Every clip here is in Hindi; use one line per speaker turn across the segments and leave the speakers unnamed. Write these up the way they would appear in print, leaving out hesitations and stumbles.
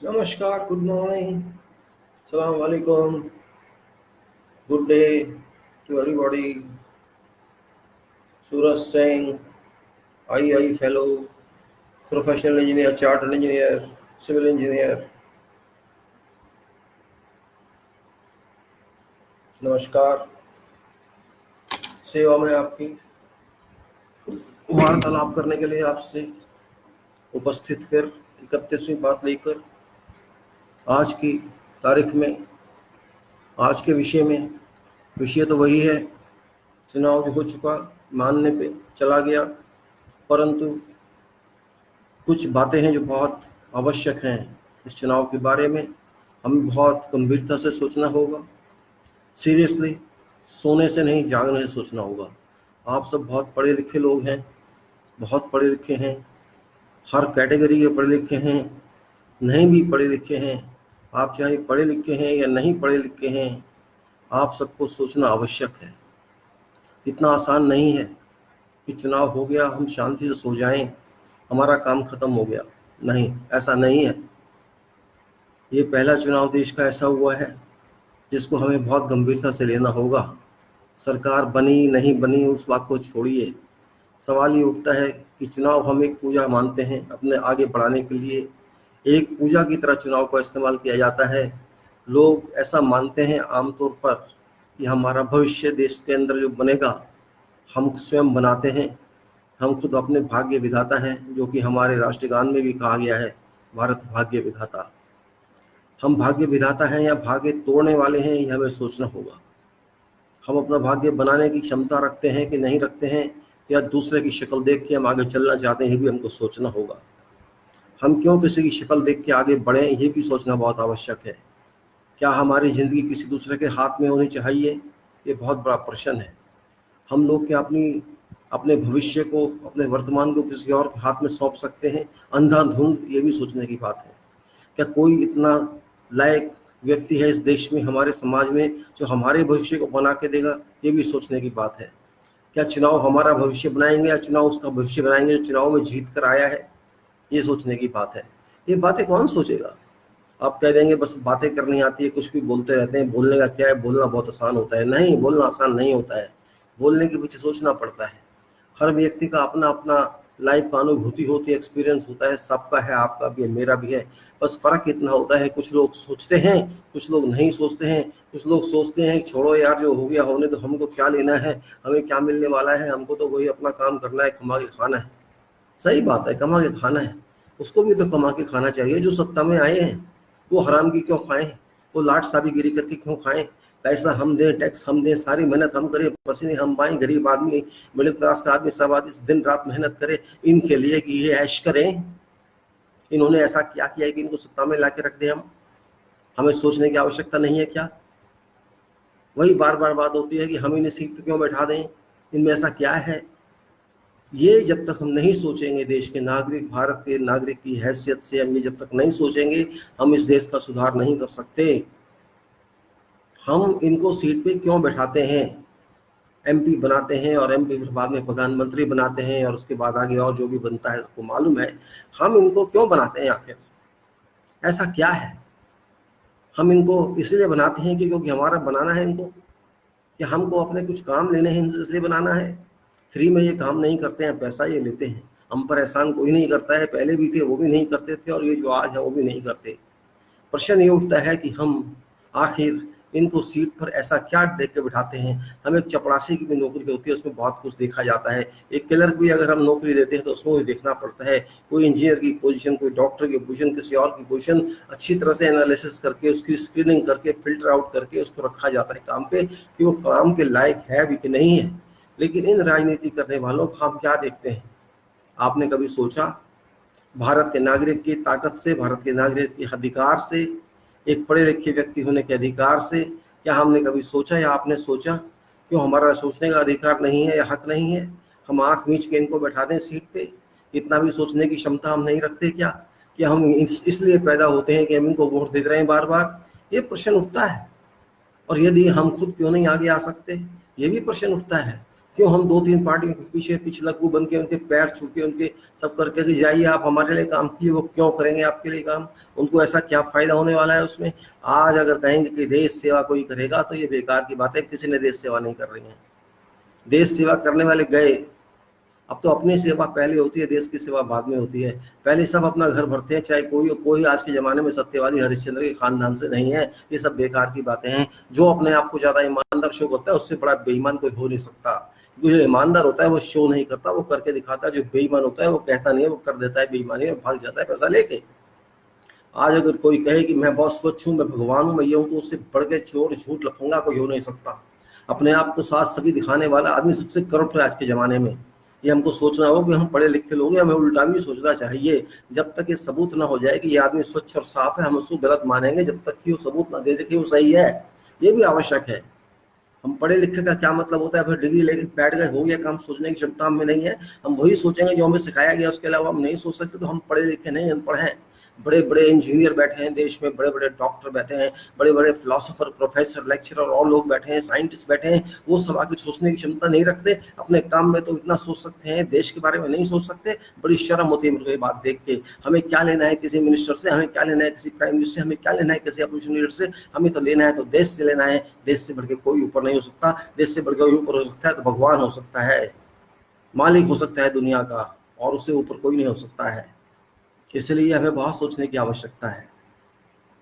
Namaskar, good morning, Assalamu alaikum, good day to everybody. Suraj Singh, IE fellow, professional engineer, chartered engineer, civil engineer. नमस्कार, सेवा में आपकी वार्तालाप करने के लिए आपसे उपस्थित फिर 31वीं बात लेकर आज की तारीख में आज के विषय तो वही है। चुनाव जो हो चुका मानने पे चला गया, परंतु कुछ बातें हैं जो बहुत आवश्यक हैं। इस चुनाव के बारे में हमें बहुत गंभीरता से सोचना होगा। सीरियसली सोने से नहीं जागने से सोचना होगा। आप सब बहुत पढ़े लिखे लोग हैं, बहुत पढ़े लिखे हैं, हर कैटेगरी के पढ़े लिखे हैं, नहीं भी पढ़े लिखे हैं। आप चाहे पढ़े लिखे हैं या नहीं पढ़े लिखे हैं, आप सबको सोचना आवश्यक है। इतना आसान नहीं है कि चुनाव हो गया हम शांति से सो जाएं, हमारा काम खत्म हो गया। नहीं, ऐसा नहीं है। ये पहला चुनाव देश का ऐसा हुआ है जिसको हमें बहुत गंभीरता से लेना होगा। सरकार बनी नहीं बनी उस बात को छोड़िए, सवाल ये उठता है कि चुनाव हम एक पूजा मानते हैं, अपने आगे बढ़ाने के लिए एक पूजा की तरह चुनाव का इस्तेमाल किया जाता है। लोग ऐसा मानते हैं आमतौर पर कि हमारा भविष्य देश के अंदर जो बनेगा हम स्वयं बनाते हैं। हम खुद अपने भाग्य विधाता हैं, जो कि हमारे राष्ट्रगान में भी कहा गया है, भारत भाग्य विधाता। हम भाग्य विधाता हैं या भाग्य तोड़ने वाले हैं, ये हमें सोचना होगा। हम अपना भाग्य बनाने की क्षमता रखते हैं कि नहीं रखते हैं, या दूसरे की शक्ल देख के हम आगे चलना चाहते हैं, ये भी हमको सोचना होगा। हम क्यों किसी की शक्ल देख के आगे बढ़ें, ये भी सोचना बहुत आवश्यक है। क्या हमारी ज़िंदगी किसी दूसरे के हाथ में होनी चाहिए? ये बहुत बड़ा प्रश्न है। हम लोग क्या अपने भविष्य को, अपने वर्तमान को किसी और के हाथ में सौंप सकते हैं अंधाधुंध? ये भी सोचने की बात है। क्या कोई इतना लायक व्यक्ति है इस देश में, हमारे समाज में, जो हमारे भविष्य को बना के देगा? ये भी सोचने की बात है। क्या चुनाव हमारा भविष्य बनाएंगे या चुनाव उसका भविष्य बनाएंगे जो चुनाव में जीत कर आया है? ये सोचने की बात है। ये बातें कौन सोचेगा? आप कह देंगे बस बातें करनी आती है, कुछ भी बोलते रहते हैं, बोलने का क्या है, बोलना बहुत आसान होता है। नहीं, बोलना आसान नहीं होता है, बोलने के पीछे सोचना पड़ता है। हर व्यक्ति का अपना अपना लाइफ का अनुभूति होती है, एक्सपीरियंस होता है, सबका है, आपका भी है, मेरा भी है। बस फर्क इतना होता है, कुछ लोग सोचते हैं, कुछ लोग नहीं सोचते हैं। कुछ लोग सोचते हैं छोड़ो यार, जो हो गया होने, तो हमको क्या लेना है, हमें क्या मिलने वाला है, हमको तो वही अपना काम करना है, कमा के खाना है। सही बात है, कमा के खाना है, उसको भी तो कमा के खाना चाहिए। जो सत्ता में आए हैं वो हराम की क्यों खाएं, वो लाट साबीगिरी करके क्यों खाएं? पैसा हम दें, टैक्स हम दें, सारी मेहनत हम करें, पसीने हम पाएं, गरीब आदमी, मिडिल क्लास का आदमी, सब आदमी दिन रात मेहनत करे इनके लिए कि ये ऐश करें। इन्होंने ऐसा क्या किया है कि इनको सत्ता में ला के रख दे? हमें सोचने की आवश्यकता नहीं है क्या? वही बार बार बात होती है कि हम इन्हें सीट पे क्यों बैठा दें, इनमें ऐसा क्या है? ये जब तक हम नहीं सोचेंगे, देश के नागरिक, भारत के नागरिक की हैसियत से हम ये जब तक नहीं सोचेंगे, हम इस देश का सुधार नहीं कर सकते। हम इनको सीट पे क्यों बैठाते हैं? एमपी बनाते हैं और एमपी फिर बाद में प्रधानमंत्री बनाते हैं, और उसके बाद आगे और जो भी बनता है सबको मालूम है। हम इनको क्यों बनाते हैं आखिर? ऐसा क्या है? हम इनको इसलिए बनाते हैं कि क्योंकि हमारा बनाना है इनको, कि हमको अपने कुछ काम लेने हैं इसलिए बनाना है? फ्री में ये काम नहीं करते हैं, पैसा ये लेते हैं। हम पर एहसान कोई नहीं करता है, पहले भी थे वो भी नहीं करते थे, और ये जो आज है वो भी नहीं करते। प्रश्न ये उठता है कि हम आखिर इनको सीट पर ऐसा क्या देख के बिठाते हैं? हम एक चपरासी की भी नौकरी होती है, उसमें बहुत कुछ देखा जाता है। एक क्लर्क भी अगर हम नौकरी देते हैं तो उसमें भी देखना पड़ता है। कोई इंजीनियर की पोजीशन, कोई डॉक्टर की पोजीशन, किसी और की पोजीशन अच्छी तरह से एनालिसिस करके, उसकी स्क्रीनिंग करके, फिल्टर आउट करके उसको रखा जाता है काम पे, कि वो काम के लायक है भी कि नहीं है। लेकिन इन राजनीति करने वालों को हम क्या देखते हैं? आपने कभी सोचा? भारत के नागरिक की ताकत से, भारत के नागरिक के अधिकार से, एक पढ़े लिखे व्यक्ति होने के अधिकार से, क्या हमने कभी सोचा या आपने सोचा क्यों हमारा सोचने का अधिकार नहीं है या हक नहीं है? हम आंख मीच के इनको बैठा दें सीट पे? इतना भी सोचने की क्षमता हम नहीं रखते क्या? कि हम इसलिए पैदा होते हैं कि हम इनको वोट देते रहें बार बार? ये प्रश्न उठता है। और यदि हम खुद क्यों नहीं आगे आ सकते, ये भी प्रश्न उठता है। क्यों हम 2-3 पार्टियों के पीछे पिछलग्गू बन के उनके पैर छू के उनके सब करके कि जाइए आप हमारे लिए काम किए, वो क्यों करेंगे आपके लिए काम? उनको ऐसा क्या फायदा होने वाला है उसमें? आज अगर कहेंगे कि देश सेवा कोई करेगा तो ये बेकार की बात है, किसी ने देश सेवा नहीं कर रही है। देश सेवा करने वाले गए, अब तो अपनी सेवा पहले होती है, देश की सेवा बाद में होती है। पहले सब अपना घर भरते हैं, चाहे कोई आज के जमाने में सत्यवादी हरिश्चंद्र के खानदान से नहीं है। ये सब बेकार की बातें हैं। जो अपने आप को ज्यादा ईमानदार शो करता है उससे बड़ा बेईमान कोई हो नहीं सकता। जो ईमानदार होता है वो शो नहीं करता, वो करके दिखाता है। जो बेईमान होता है वो कहता नहीं है, वो कर देता है बेईमानी और भाग जाता है पैसा लेके। आज अगर कोई कहे कि मैं बहुत स्वच्छ हूँ, मैं भगवान हूँ, मैं ये हूँ, तो उससे बढ़ के चोर झूठ लफंगा कोई हो नहीं सकता। अपने आप को साथ सभी दिखाने वाला आदमी सबसे करप्ट है आज के जमाने में। ये हमको सोचना होगा कि हम पढ़े लिखे लोग हैं, हमें उल्टा भी सोचना चाहिए। जब तक ये सबूत ना हो जाए कि ये आदमी स्वच्छ और साफ है, हम उसको गलत मानेंगे जब तक कि वो सबूत ना दे दे कि वो सही है। ये भी आवश्यक है। हम पढ़े लिखे का क्या मतलब होता है? फिर डिग्री लेके बैठ गए, हो गया काम, सोचने की क्षमता हमें नहीं है। हम वही सोचेंगे जो हमें सिखाया गया, उसके अलावा हम नहीं सोच सकते। तो हम पढ़े लिखे नहीं, अनपढ़ हैं। बड़े बड़े इंजीनियर बैठे हैं देश में, बड़े बड़े डॉक्टर बैठे हैं, बड़े बड़े फिलोसोफर, प्रोफेसर, लेक्चरर और लोग बैठे हैं, साइंटिस्ट बैठे हैं। वो सब आगे सोचने की क्षमता नहीं रखते। अपने काम में तो इतना सोच सकते हैं, देश के बारे में नहीं सोच सकते। बड़ी शर्म होती है मुझे ये बात देख के। हमें क्या लेना है किसी मिनिस्टर से, हमें क्या लेना है किसी प्राइम मिनिस्टर से, हमें क्या लेना है किसी अपोजिशन लीडर से? हमें तो लेना है तो देश से लेना है। देश से बढ़ के कोई ऊपर नहीं हो सकता। देश से बढ़ के कोई ऊपर हो सकता है तो भगवान हो सकता है, मालिक हो सकता है दुनिया का, और उससे ऊपर कोई नहीं हो सकता है। इसलिए हमें बहुत सोचने की आवश्यकता है।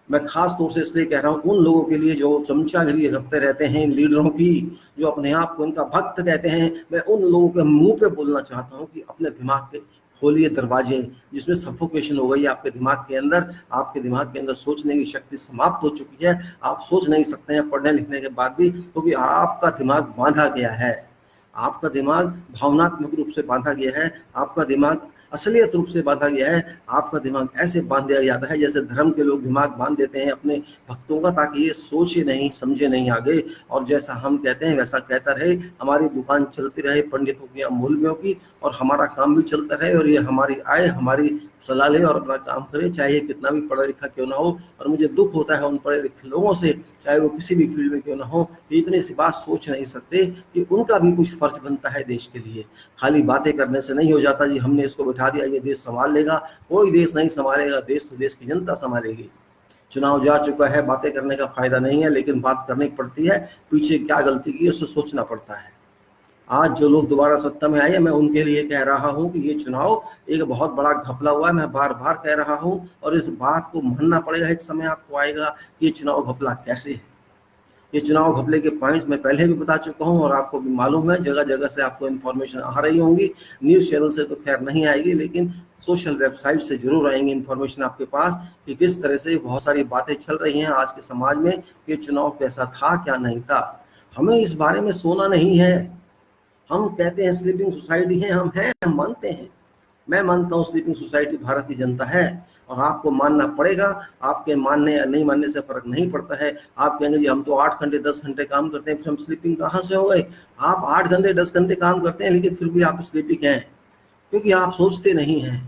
मैं खास तौर से इसलिए कह रहा हूँ उन लोगों के लिए जो चमचागिरी करते रहते हैं लीडरों की, जो अपने आप को इनका भक्त कहते हैं। मैं उन लोगों के मुंह पे बोलना चाहता हूँ कि अपने दिमाग के खोलिए दरवाजे, जिसमें सफोकेशन हो गई आपके दिमाग के अंदर। आपके दिमाग के अंदर सोचने की शक्ति समाप्त हो चुकी है। आप सोच नहीं सकते हैं पढ़ने लिखने के बाद भी, क्योंकि आपका दिमाग बांधा गया है। आपका दिमाग भावनात्मक रूप से बांधा गया है। आपका दिमाग असलियत रूप से बांधा गया है। आपका दिमाग ऐसे बांध दिया जाता है जैसे धर्म के लोग दिमाग बांध देते हैं अपने भक्तों का, ताकि ये सोचे नहीं समझे नहीं आगे, और जैसा हम कहते हैं वैसा कहता रहे। हमारी दुकान चलती रहे पंडितों की, मौलवियों की, और हमारा काम भी चलता रहे, और ये हमारी आय, हमारी सलाह ले और अपना काम करे, चाहे कितना भी पढ़ा लिखा क्यों ना हो। और मुझे दुख होता है उन पढ़े लिखे लोगों से, चाहे वो किसी भी फील्ड में क्यों ना हो, इतनी सी बात सोच नहीं सकते कि उनका भी कुछ फर्ज बनता है देश के लिए। खाली बातें करने से नहीं हो जाता जी हमने इसको बिठा दिया ये देश संभाल लेगा। कोई देश नहीं संभालेगा, देश तो देश की जनता संभालेगी। चुनाव जा चुका है, बातें करने का फायदा नहीं है, लेकिन बात करनी पड़ती है। पीछे क्या गलती की उससे सोचना पड़ता है। आज जो लोग दोबारा सत्ता में आए, मैं उनके लिए कह रहा हूं कि ये चुनाव एक बहुत बड़ा घपला हुआ है। मैं बार बार कह रहा हूं, और इस बात को मानना पड़ेगा। एक समय आपको आएगा कि ये चुनाव घपला कैसे है। ये चुनाव घपले के पॉइंट्स मैं पहले भी बता चुका हूं, और आपको भी मालूम है, जगह जगह से आपको इन्फॉर्मेशन आ रही होंगी। न्यूज़ चैनल से तो खैर नहीं आएगी, लेकिन सोशल वेबसाइट से जरूर आएंगी इन्फॉर्मेशन आपके पास कि किस तरह से बहुत सारी बातें चल रही हैं आज के समाज में। ये चुनाव कैसा था, क्या नहीं था। हमें इस बारे में सोना नहीं है। हम कहते हैं स्लीपिंग सोसाइटी है, हम मानते हैं। मैं मानता हूँ स्लीपिंग सोसाइटी भारत की जनता है, और आपको मानना पड़ेगा। आपके मानने या नहीं मानने से फर्क नहीं पड़ता है। आप कहेंगे जी हम तो 8 घंटे 10 घंटे काम करते हैं, फिर हम स्लीपिंग कहाँ से हो गए? आप 8 घंटे 10 घंटे काम करते हैं, लेकिन फिर भी आप स्लीपिंग हैं, क्योंकि आप सोचते नहीं हैं।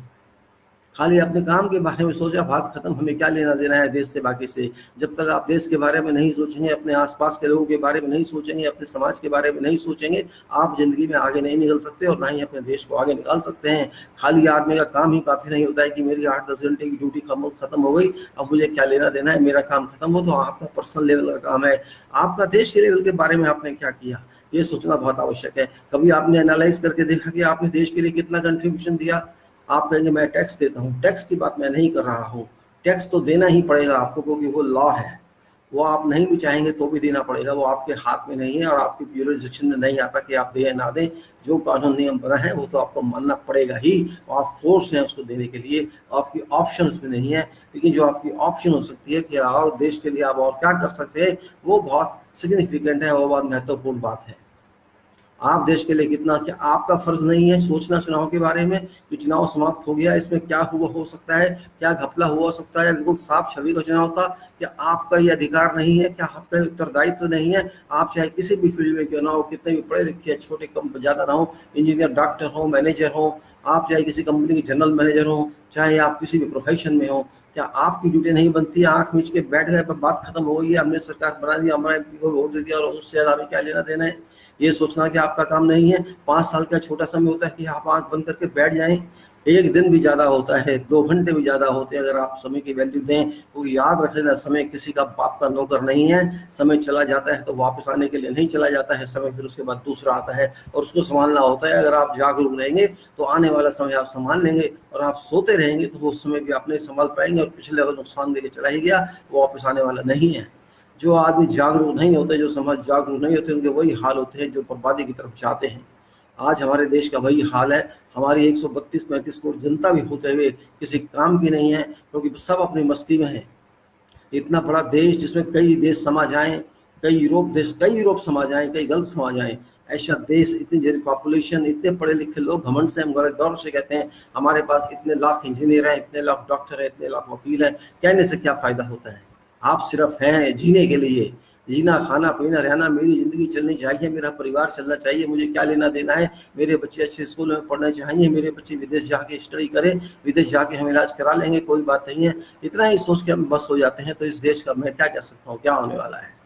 खाली अपने काम के बारे में सोचा, बात खत्म। हमें क्या लेना देना है देश से, बाकी से? जब तक आप देश के बारे में नहीं सोचेंगे, अपने आसपास के लोगों के बारे में नहीं सोचेंगे, अपने समाज के बारे में नहीं सोचेंगे, आप जिंदगी में आगे नहीं निकल सकते, और ना ही अपने देश को आगे निकाल सकते हैं। खाली आदमी का काम ही काफी नहीं होता है कि मेरी 8-10 घंटे की ड्यूटी खत्म हो गई, अब मुझे क्या लेना देना है, मेरा काम खत्म हो। तो आपका पर्सनल लेवल का काम है। आपका देश के लेवल के बारे में आपने क्या किया, ये सोचना बहुत आवश्यक है। कभी आपने एनालाइज करके देखा कि आपने देश के लिए कितना कंट्रीब्यूशन दिया? आप कहेंगे मैं टैक्स देता हूँ। टैक्स की बात मैं नहीं कर रहा हूँ। टैक्स तो देना ही पड़ेगा आपको, क्योंकि वो लॉ है। वो आप नहीं भी चाहेंगे तो भी देना पड़ेगा। वो आपके हाथ में नहीं है, और आपकी ज्यूरिसडिक्शन में नहीं आता कि आप दें या ना दें। जो कानून नियम बना है वो तो आपको मानना पड़ेगा ही, और आप फोर्स हैं उसको देने के लिए। आपकी ऑप्शंस में नहीं है। लेकिन जो आपकी ऑप्शन हो सकती है कि आप देश के लिए आप और क्या कर सकते हैं, वो बहुत सिग्निफिकेंट है, वो बहुत महत्वपूर्ण बात है। आप देश के लिए कितना, क्या आपका फर्ज नहीं है सोचना चुनाव के बारे में कि चुनाव समाप्त हो गया, इसमें क्या हुआ हो सकता है, क्या घपला हुआ हो सकता है? बिल्कुल साफ छवि का चुनाव था। क्या आपका ये अधिकार नहीं है? क्या आपका उत्तरदायित्व नहीं है? आप चाहे किसी भी फील्ड में क्यों ना हो, कितने भी पढ़े लिखे, छोटे कम ज्यादा ना हो, इंजीनियर, डॉक्टर हो, मैनेजर हो, आप चाहे किसी कंपनी के जनरल मैनेजर हो, चाहे आप किसी भी प्रोफेशन में हो, क्या आपकी ड्यूटी नहीं बनती? आंख मीच के बैठ गए, पर बात खत्म हो गई है, हमने सरकार बना दी, हमारा एमपी को वोट दे दिया, और उससे ज्यादा हमें क्या लेना देना है? ये सोचना कि आपका काम नहीं है। 5 साल का छोटा समय होता है कि आप आंख बंद करके बैठ जाएं। एक दिन भी ज्यादा होता है, 2 घंटे भी ज्यादा होते हैं, अगर आप समय की वैल्यू दें तो याद रख लेना, समय किसी का बाप का नौकर नहीं है। समय चला जाता है तो वापस आने के लिए नहीं चला जाता है समय, फिर उसके बाद दूसरा आता है और उसको संभालना होता है। अगर आप जागरूक रहेंगे तो आने वाला समय आप संभाल लेंगे, और आप सोते रहेंगे तो वो समय भी आप नहीं संभाल पाएंगे, और पिछले अगर नुकसान देके चला ही गया वो वापस आने वाला नहीं है। जो आदमी जागरूक नहीं होते, जो समाज जागरूक नहीं होते, उनके वही हाल होते हैं जो बर्बादी की तरफ जाते हैं। आज हमारे देश का वही हाल है। हमारी 132-35 करोड़ जनता भी होते हुए किसी काम की नहीं है, क्योंकि सब अपनी मस्ती में है। इतना बड़ा देश जिसमें कई देश समा जाएं, कई यूरोप समा जाएं, कई गल्फ समा जाएं, ऐसा देश, इतनी जरी पॉपुलेशन, इतने पढ़े लिखे लोग, घमंड से हम गौरव से कहते हैं हमारे पास इतने लाख इंजीनियर हैं, इतने लाख डॉक्टर हैं, इतने लाख वकील हैं, कहने से क्या फायदा होता है। आप सिर्फ हैं जीने के लिए, जीना, खाना, पीना, रहना, मेरी जिंदगी चलनी चाहिए, मेरा परिवार चलना चाहिए, मुझे क्या लेना देना है, मेरे बच्चे अच्छे स्कूल में पढ़ना चाहिए, मेरे बच्चे विदेश जाके स्टडी करें, विदेश जाके हम इलाज करा लेंगे, कोई बात नहीं है। इतना ही सोच के हम बस हो जाते हैं। तो इस देश का मैं क्या कह सकता हूँ, क्या होने वाला है।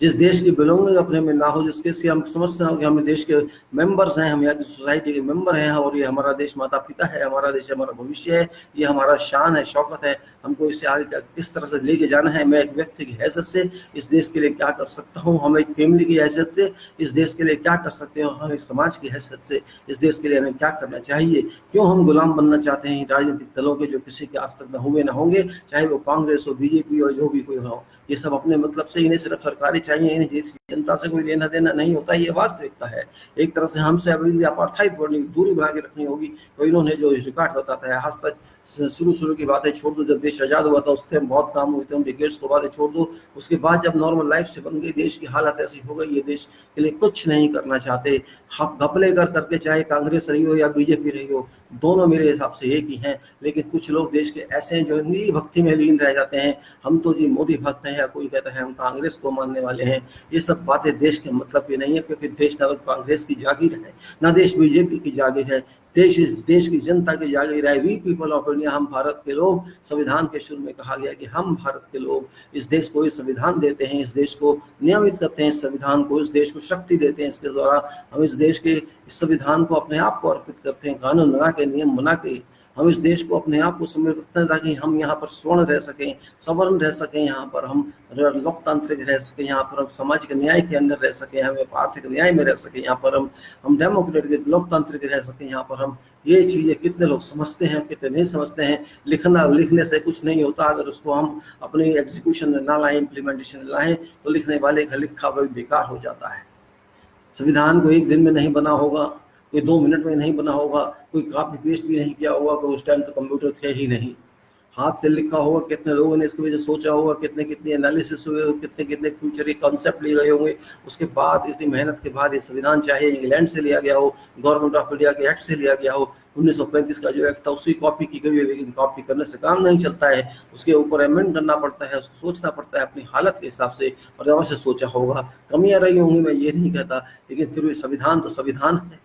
जिस देश की बिलोंगिंग अपने में ना हो, जिसके से हम समझते हो कि हम देश के मेंबर्स हैं, हम यहाँ की सोसाइटी के मेंबर हैं, और ये हमारा देश माता पिता है, हमारा देश हमारा भविष्य है, ये हमारा शान है, शौकत है, हमको इससे आगे किस तरह से लेके जाना है। मैं एक व्यक्ति की हैसियत से इस देश के लिए क्या कर सकता हूँ, हम एक फैमिली की हैसियत से इस देश के लिए क्या कर सकते हो, हम एक समाज की हैसियत से इस देश के लिए हमें क्या करना चाहिए। क्यों हम गुलाम बनना चाहते हैं राजनीतिक दलों के, जो किसी के आज तक न हुए ना होंगे, चाहे वो कांग्रेस हो, बीजेपी हो, जो भी कोई हो। ये सब अपने मतलब से, इन्हें सिर्फ सरकारी चाहिए, इन्हें देश की जनता से कोई लेना देना नहीं होता। ये वास्तविकता है। एक तरह से हमसे अब अपार्थाइड दूरी बना के रखनी होगी। तो इन्होंने जो रिकॉर्ड बताता है, आज तक शुरू की बातें छोड़ दो, जब देश आजाद हुआ था उस टाइम बहुत काम हुए थे, उन डिकेट्स को बातें छोड़ दो। उसके बाद जब नॉर्मल लाइफ से बन गई, देश की हालत ऐसी हो गई, ये देश के लिए कुछ नहीं करना चाहते। हम घपले करके, चाहे कांग्रेस रही हो या बीजेपी रही हो, दोनों मेरे हिसाब से एक ही हैं। लेकिन कुछ लोग देश के ऐसे हैं जो निजी भक्ति में लीन रह जाते हैं। हम तो जी मोदी भक्त हैं, या कोई कहता है हम कांग्रेस को मानने वाले हैं। ये सब बातें देश के मतलब की नहीं है, क्योंकि देश ना तो कांग्रेस की जागीर है, ना देश बीजेपी की जागीर है। देश की जनता की जागीर है। वी पीपल ऑफ इंडिया, हम भारत के लोग। संविधान के शुरू में कहा गया कि हम भारत के लोग इस देश को ये संविधान देते हैं, इस देश को नियमित करते हैं, इस संविधान को, इस देश को शक्ति देते हैं। इसके द्वारा हम इस देश के इस संविधान को अपने आप को अर्पित करते हैं, कानून बना के, नियम बना के हम इस देश को अपने आप को समर्पित करते हैं, ताकि हम यहाँ पर स्वर्ण रह सकें, सवर्ण रह सकें, यहाँ पर हम लोकतांत्रिक रह सकें, यहाँ पर हम सामाजिक न्याय के अंदर रह सकें, हम आर्थिक न्याय में रह सकें, यहाँ पर हम डेमोक्रेटिक लोकतांत्रिक रह सकें। यहाँ पर हम ये चीज़ें कितने लोग समझते हैं, कितने नहीं समझते हैं। लिखने से कुछ नहीं होता, अगर उसको हम अपनी एग्जीक्यूशन में ना लाएं, इम्प्लीमेंटेशन में लाएं, तो लिखने वाले का लिखा हुआ बेकार हो जाता है। संविधान को एक दिन में नहीं बना होगा, कोई 2 मिनट में नहीं बना होगा, कोई कॉपी पेस्ट भी नहीं किया होगा, कोई उस टाइम तो कंप्यूटर थे ही नहीं। हाथ से लिखा होगा, कितने लोगों ने इसके वजह सोचा होगा, कितने एनालिसिस हुए, कितने फ्यूचर के कॉन्सेप्ट लिए गए होंगे। उसके बाद इतनी मेहनत के बाद ये संविधान, चाहे इंग्लैंड से लिया गया हो, गवर्नमेंट ऑफ इंडिया के एक्ट से लिया गया हो, 1935 का जो एक्ट था उसकी कॉपी की गई है, लेकिन कॉपी करने से काम नहीं चलता है। उसके ऊपर अमेंड करना पड़ता है, उसको सोचना पड़ता है अपनी हालत के हिसाब से, और जब से सोचा होगा। कमियां रही होंगी, मैं ये नहीं कहता, लेकिन फिर भी संविधान तो संविधान है।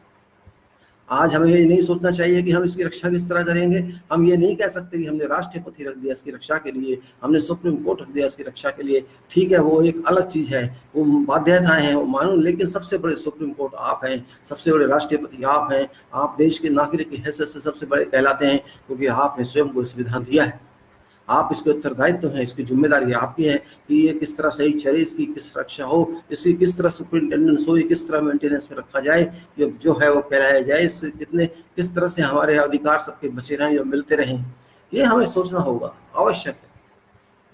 आज हमें ये नहीं सोचना चाहिए कि हम इसकी रक्षा किस तरह करेंगे। हम ये नहीं कह सकते कि हमने राष्ट्रपति रख दिया इसकी रक्षा के लिए, हमने सुप्रीम कोर्ट रख दिया इसकी रक्षा के लिए। ठीक है, वो एक अलग चीज है, वो बाध्यताएं हैं, वो मानूं, लेकिन सबसे बड़े सुप्रीम कोर्ट आप हैं, सबसे बड़े राष्ट्रपति आप हैं। आप देश के नागरिक की हैसियत से सबसे बड़े कहलाते हैं, क्योंकि आपने स्वयं को संविधान दिया है। आप इसके उत्तरदायित्व हैं, इसकी जिम्मेदारी आपकी है कि ये किस तरह सही चले, इसकी किस रक्षा हो, इसकी किस तरह सुपरिंटेंडेंस हो, किस तरह मेंटेनेंस में रखा जाए, ये जो है वो फैलाया जाए, इससे किस तरह से हमारे अधिकार सबके बचे रहें, जो मिलते रहें। ये हमें सोचना होगा, आवश्यक है।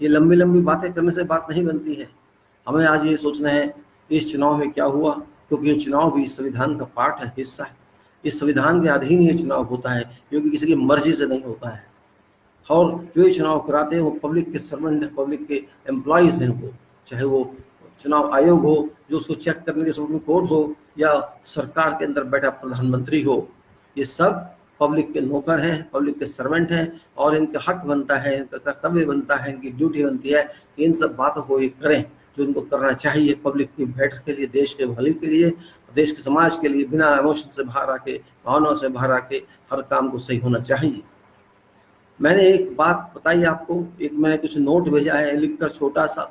ये लंबी लंबी बातें करने से बात नहीं बनती है। हमें आज ये सोचना है इस चुनाव में क्या हुआ, क्योंकि ये चुनाव भी संविधान का पार्ट है, हिस्सा है। इस संविधान के अधीन ये चुनाव होता है, क्योंकि किसी की मर्जी से नहीं होता है। और जो ये चुनाव कराते हैं वो पब्लिक के सर्वेंट हैं, पब्लिक के एम्प्लॉयज हैं। वो चाहे वो चुनाव आयोग हो जो उसको चेक करने के सुप्रीम कोर्ट हो, या सरकार के अंदर बैठा प्रधानमंत्री हो, ये सब पब्लिक के नौकर हैं, पब्लिक के सर्वेंट हैं। और इनका हक बनता है, इनका कर्तव्य बनता है, इनकी ड्यूटी बनती है कि इन सब बातों को ये करें जो इनको करना चाहिए, पब्लिक की बेटर के लिए, देश के भले के लिए, देश के समाज के लिए, बिना इमोशन से बाहर आके, भावनाओं से बाहर आके हर काम को सही होना चाहिए। मैंने एक बात बताई आपको, एक मैंने कुछ नोट भेजा है लिखकर छोटा सा,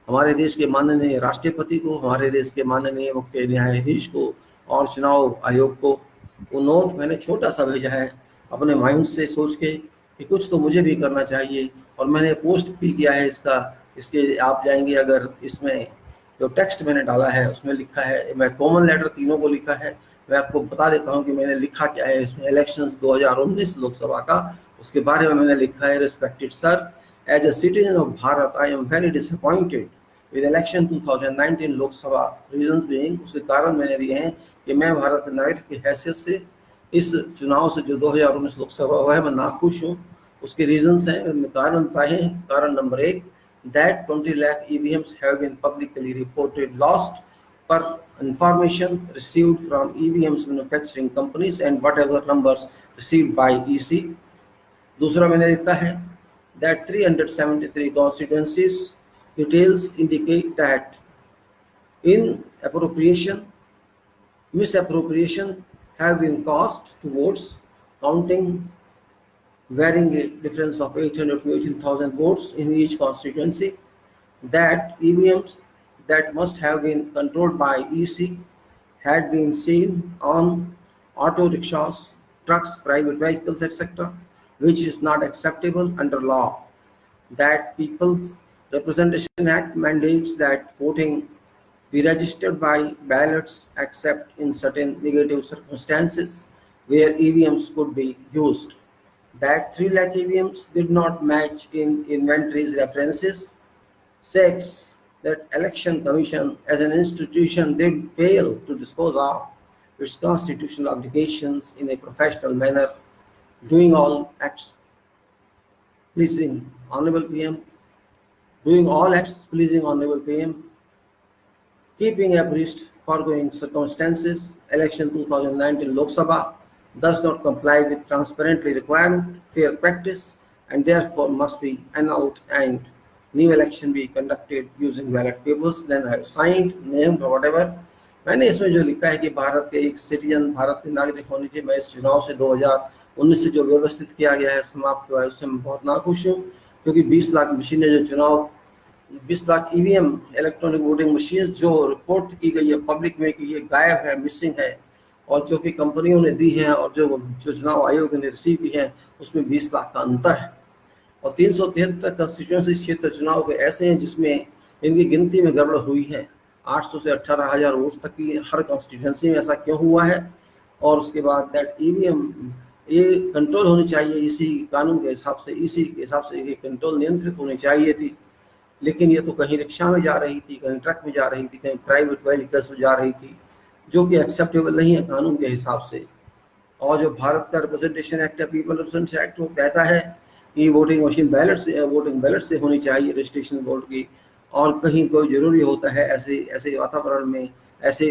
हमारे देश के माननीय राष्ट्रपति को, हमारे देश के माननीय मुख्य न्यायाधीश को और चुनाव आयोग को। वो नोट मैंने छोटा सा भेजा है अपने माइंड से सोच के कि कुछ तो मुझे भी करना चाहिए, और मैंने पोस्ट भी किया है इसका। इसके आप जाएंगे अगर, इसमें जो टेक्स्ट मैंने डाला है उसमें लिखा है, मैं कॉमन लेटर तीनों को लिखा है। मैं आपको बता देता हूँ कि मैंने लिखा क्या है इसमें। इलेक्शंस 2019 लोकसभा का, उसके बारे में मैंने लिखा है, respected sir, as a citizen of Bharat I am very disappointed with election 2019 Lok Sabha, reasons being, उसके कारण मैंने दिए हैं कि मैं भारत के नागरिक की हैसियत से इस चुनाव से जो 2019 लोकसभा हुआ है मैं नाखुश हूँ। उसके रीजंस हैं, कारण बताए हैं। कारण number 1, that 20 lakh EVMs have been publicly reported lost per information received from EVMs manufacturing companies and whatever numbers received by EC। दूसरा मैंने लिखा है that 373 constituencies details indicate that misappropriation have been caused towards counting, varying a difference of 800 to 18,000 votes in each constituency, that EVMs that must have been controlled by EC had been seen on auto rickshaws, trucks, private vehicles, etc., which is not acceptable under law, that People's Representation Act mandates that voting be registered by ballots except in certain negative circumstances where EVMs could be used, that 3 lakh EVMs did not match in inventory's references. 6, that Election Commission as an institution did fail to dispose of its constitutional obligations in a professional manner, doing all acts pleasing Honorable PM, keeping abreast foregoing circumstances. Election 2019 Lok Sabha does not comply with transparently requirement, fair practice, and therefore must be annulled and new election be conducted using ballot papers, then I have signed, named or whatever। मैंने इसमें जो लिखा है कि भारत के एक सिटीजन, भारत के नागरिक होने के, मैं इस चुनाव से 2019 से जो व्यवस्थित किया गया है, समाप्त हुआ है, उससे मैं बहुत नाखुश हूँ, क्योंकि 20 लाख मशीनें जो चुनाव 20 lakh EVM electronic voting machine जो रिपोर्ट की गई है पब्लिक में कि ये गायब है, मिसिंग है, और जो कि कंपनियों ने दी है और जो चुनाव आयोग ने रिसीव की है, उसमें 20 लाख का अंतर है। और 373 कंस्टिट्यूएंसी क्षेत्र चुनाव के ऐसे हैं जिसमें इनकी गिनती में गड़बड़ हुई है। 800 से 18,000 वोट्स तक की हर कॉन्स्टिट्यूएंसी में ऐसा क्यों हुआ है। और उसके बाद दैट ईवीएम ये कंट्रोल होनी चाहिए इसी कानून के हिसाब से, इसी के हिसाब से ये कंट्रोल नियंत्रित होनी चाहिए थी, लेकिन ये तो कहीं रिक्शा में जा रही थी, कहीं ट्रक में जा रही थी, कहीं प्राइवेट व्हीकल्स में जा रही थी, जो कि एक्सेप्टेबल नहीं है कानून के हिसाब से। और जो भारत का रिप्रेजेंटेशन एक्ट है, पीपल रिप्रेजेंटेशन एक्ट, वो कहता है कि वोटिंग मशीन वोटिंग बैलेट से होनी चाहिए रजिस्ट्रेशन बोर्ड की, और कहीं कोई जरूरी होता है ऐसे वातावरण में, ऐसे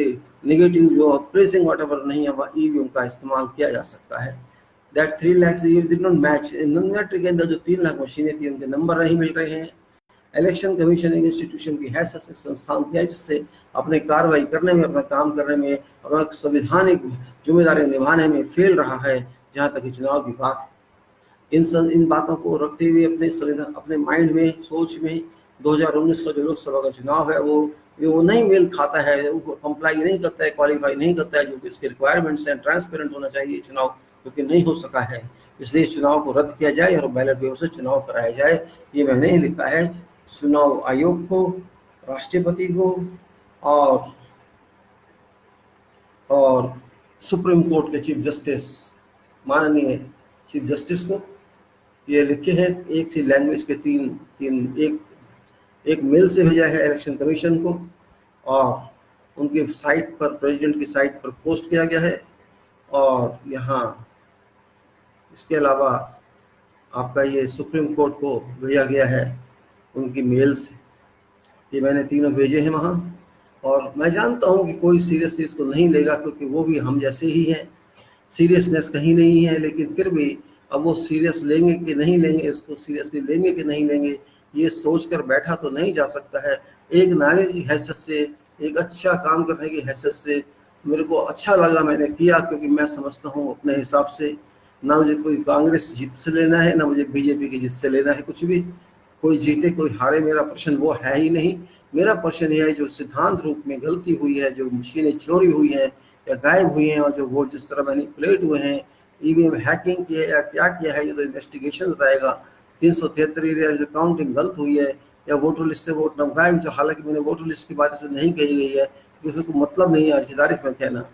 नेगेटिव जो प्रेसिंग वातावरण नहीं है, वहाँ ईवीएम का इस्तेमाल किया जा सकता है। That 3 lakh did not match, inventory के अंदर जो 3 लाख मशीनें थी उनके नंबर नहीं मिल रहे हैं। इलेक्शन कमीशन एक इंस्टीट्यूशन की हैसियत से संस्थान किया जिससे अपने कार्रवाई करने में, अपना काम करने में, अपना संवैधानिक जिम्मेदारी निभाने में फेल रहा है, जहाँ तक चुनाव की बात है। इन बातों को रखते हुए अपने माइंड में, सोच में 2019 का जो लोकसभा का चुनाव है वो नहीं मेल खाता है, वो कंप्लाई नहीं करता है, क्वालिफाई नहीं करता है जो कि इसके रिक्वायरमेंट्स हैं। ट्रांसपेरेंट होना चाहिए चुनाव, जो कि नहीं हो सका है, इसलिए चुनाव को रद्द किया जाए और बैलेट पेपर से चुनाव कराया जाए। ये मैंने लिखा है चुनाव आयोग को, राष्ट्रपति को और सुप्रीम कोर्ट के चीफ जस्टिस, माननीय चीफ जस्टिस को। ये लिखे हैं एक सी लैंग्वेज के तीन एक मेल से भेजा है इलेक्शन कमीशन को, और उनकी साइट पर, प्रेसिडेंट की साइट पर पोस्ट किया गया है। और यहाँ इसके अलावा आपका ये सुप्रीम कोर्ट को भेजा गया है उनकी मेल से। ये मैंने तीनों भेजे हैं वहाँ, और मैं जानता हूँ कि कोई सीरियसली इसको नहीं लेगा, क्योंकि वो भी हम जैसे ही हैं, सीरियसनेस कहीं नहीं है। लेकिन फिर भी अब वो सीरियस लेंगे कि नहीं लेंगे, इसको सीरियसली लेंगे कि नहीं लेंगे, ये सोच कर बैठा तो नहीं जा सकता है। एक नागरिक की हैसियत से, एक अच्छा काम करने की हैसियत से मेरे को अच्छा लगा, मैंने किया, क्योंकि मैं समझता हूँ अपने हिसाब से ना मुझे कोई कांग्रेस जीत से लेना है, ना मुझे बीजेपी की जीत से लेना है। कुछ भी, कोई जीते कोई हारे, मेरा प्रश्न वो है ही नहीं। मेरा प्रश्न यह है, जो सिद्धांत रूप में गलती हुई है, जो मशीनें चोरी हुई हैं या गायब हुई हैं, और जो वोट जिस तरह मैनिपुलेट हुए हैं, ईवीएम हैकिंग की है या क्या किया है, ये तो इन्वेस्टिगेशन बताएगा। 373 एरिया जो काउंटिंग गलत हुई है, या वोटर लिस्ट से वोट न गायब, जो हालांकि मैंने वोटर लिस्ट के बारे में नहीं कही गई है, उसको कोई मतलब नहीं है आज की तारीख में कहना।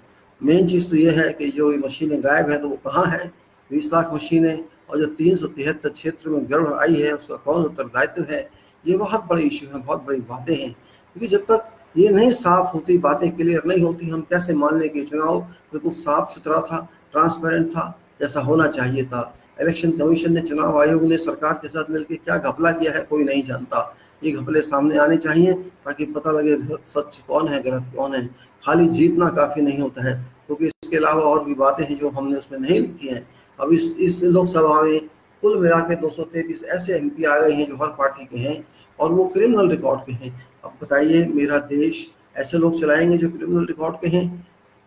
मेन चीज़ तो ये है कि जो ये मशीनें गायब हैं तो वो कहाँ हैं, 20 लाख मशीनें, और जो 373 क्षेत्र में गड़बड़ आई है उसका कौन उत्तरदायित्व है, ये बहुत बड़े इशू हैं, बहुत बड़ी बातें हैं। क्योंकि जब तक ये नहीं साफ होती, बातें क्लियर नहीं होती, हम कैसे मान लें कि चुनाव बिल्कुल साफ सुथरा था, ट्रांसपेरेंट था, जैसा होना चाहिए था। इलेक्शन कमीशन ने, चुनाव आयोग ने सरकार के साथ मिलकर क्या घपला किया है कोई नहीं जानता। ये घपले सामने आने चाहिए ताकि पता लगे सच कौन है, गलत कौन है। खाली जीतना काफ़ी नहीं होता है, क्योंकि इसके अलावा और भी बातें हैं जो हमने उसमें नहीं लिखी हैं। अब इस लोकसभा में कुल मिला के 233 ऐसे एमपी आ गए हैं जो हर पार्टी के हैं, और वो क्रिमिनल रिकॉर्ड के हैं। अब बताइए, मेरा देश ऐसे लोग चलाएंगे जो क्रिमिनल रिकॉर्ड के हैं?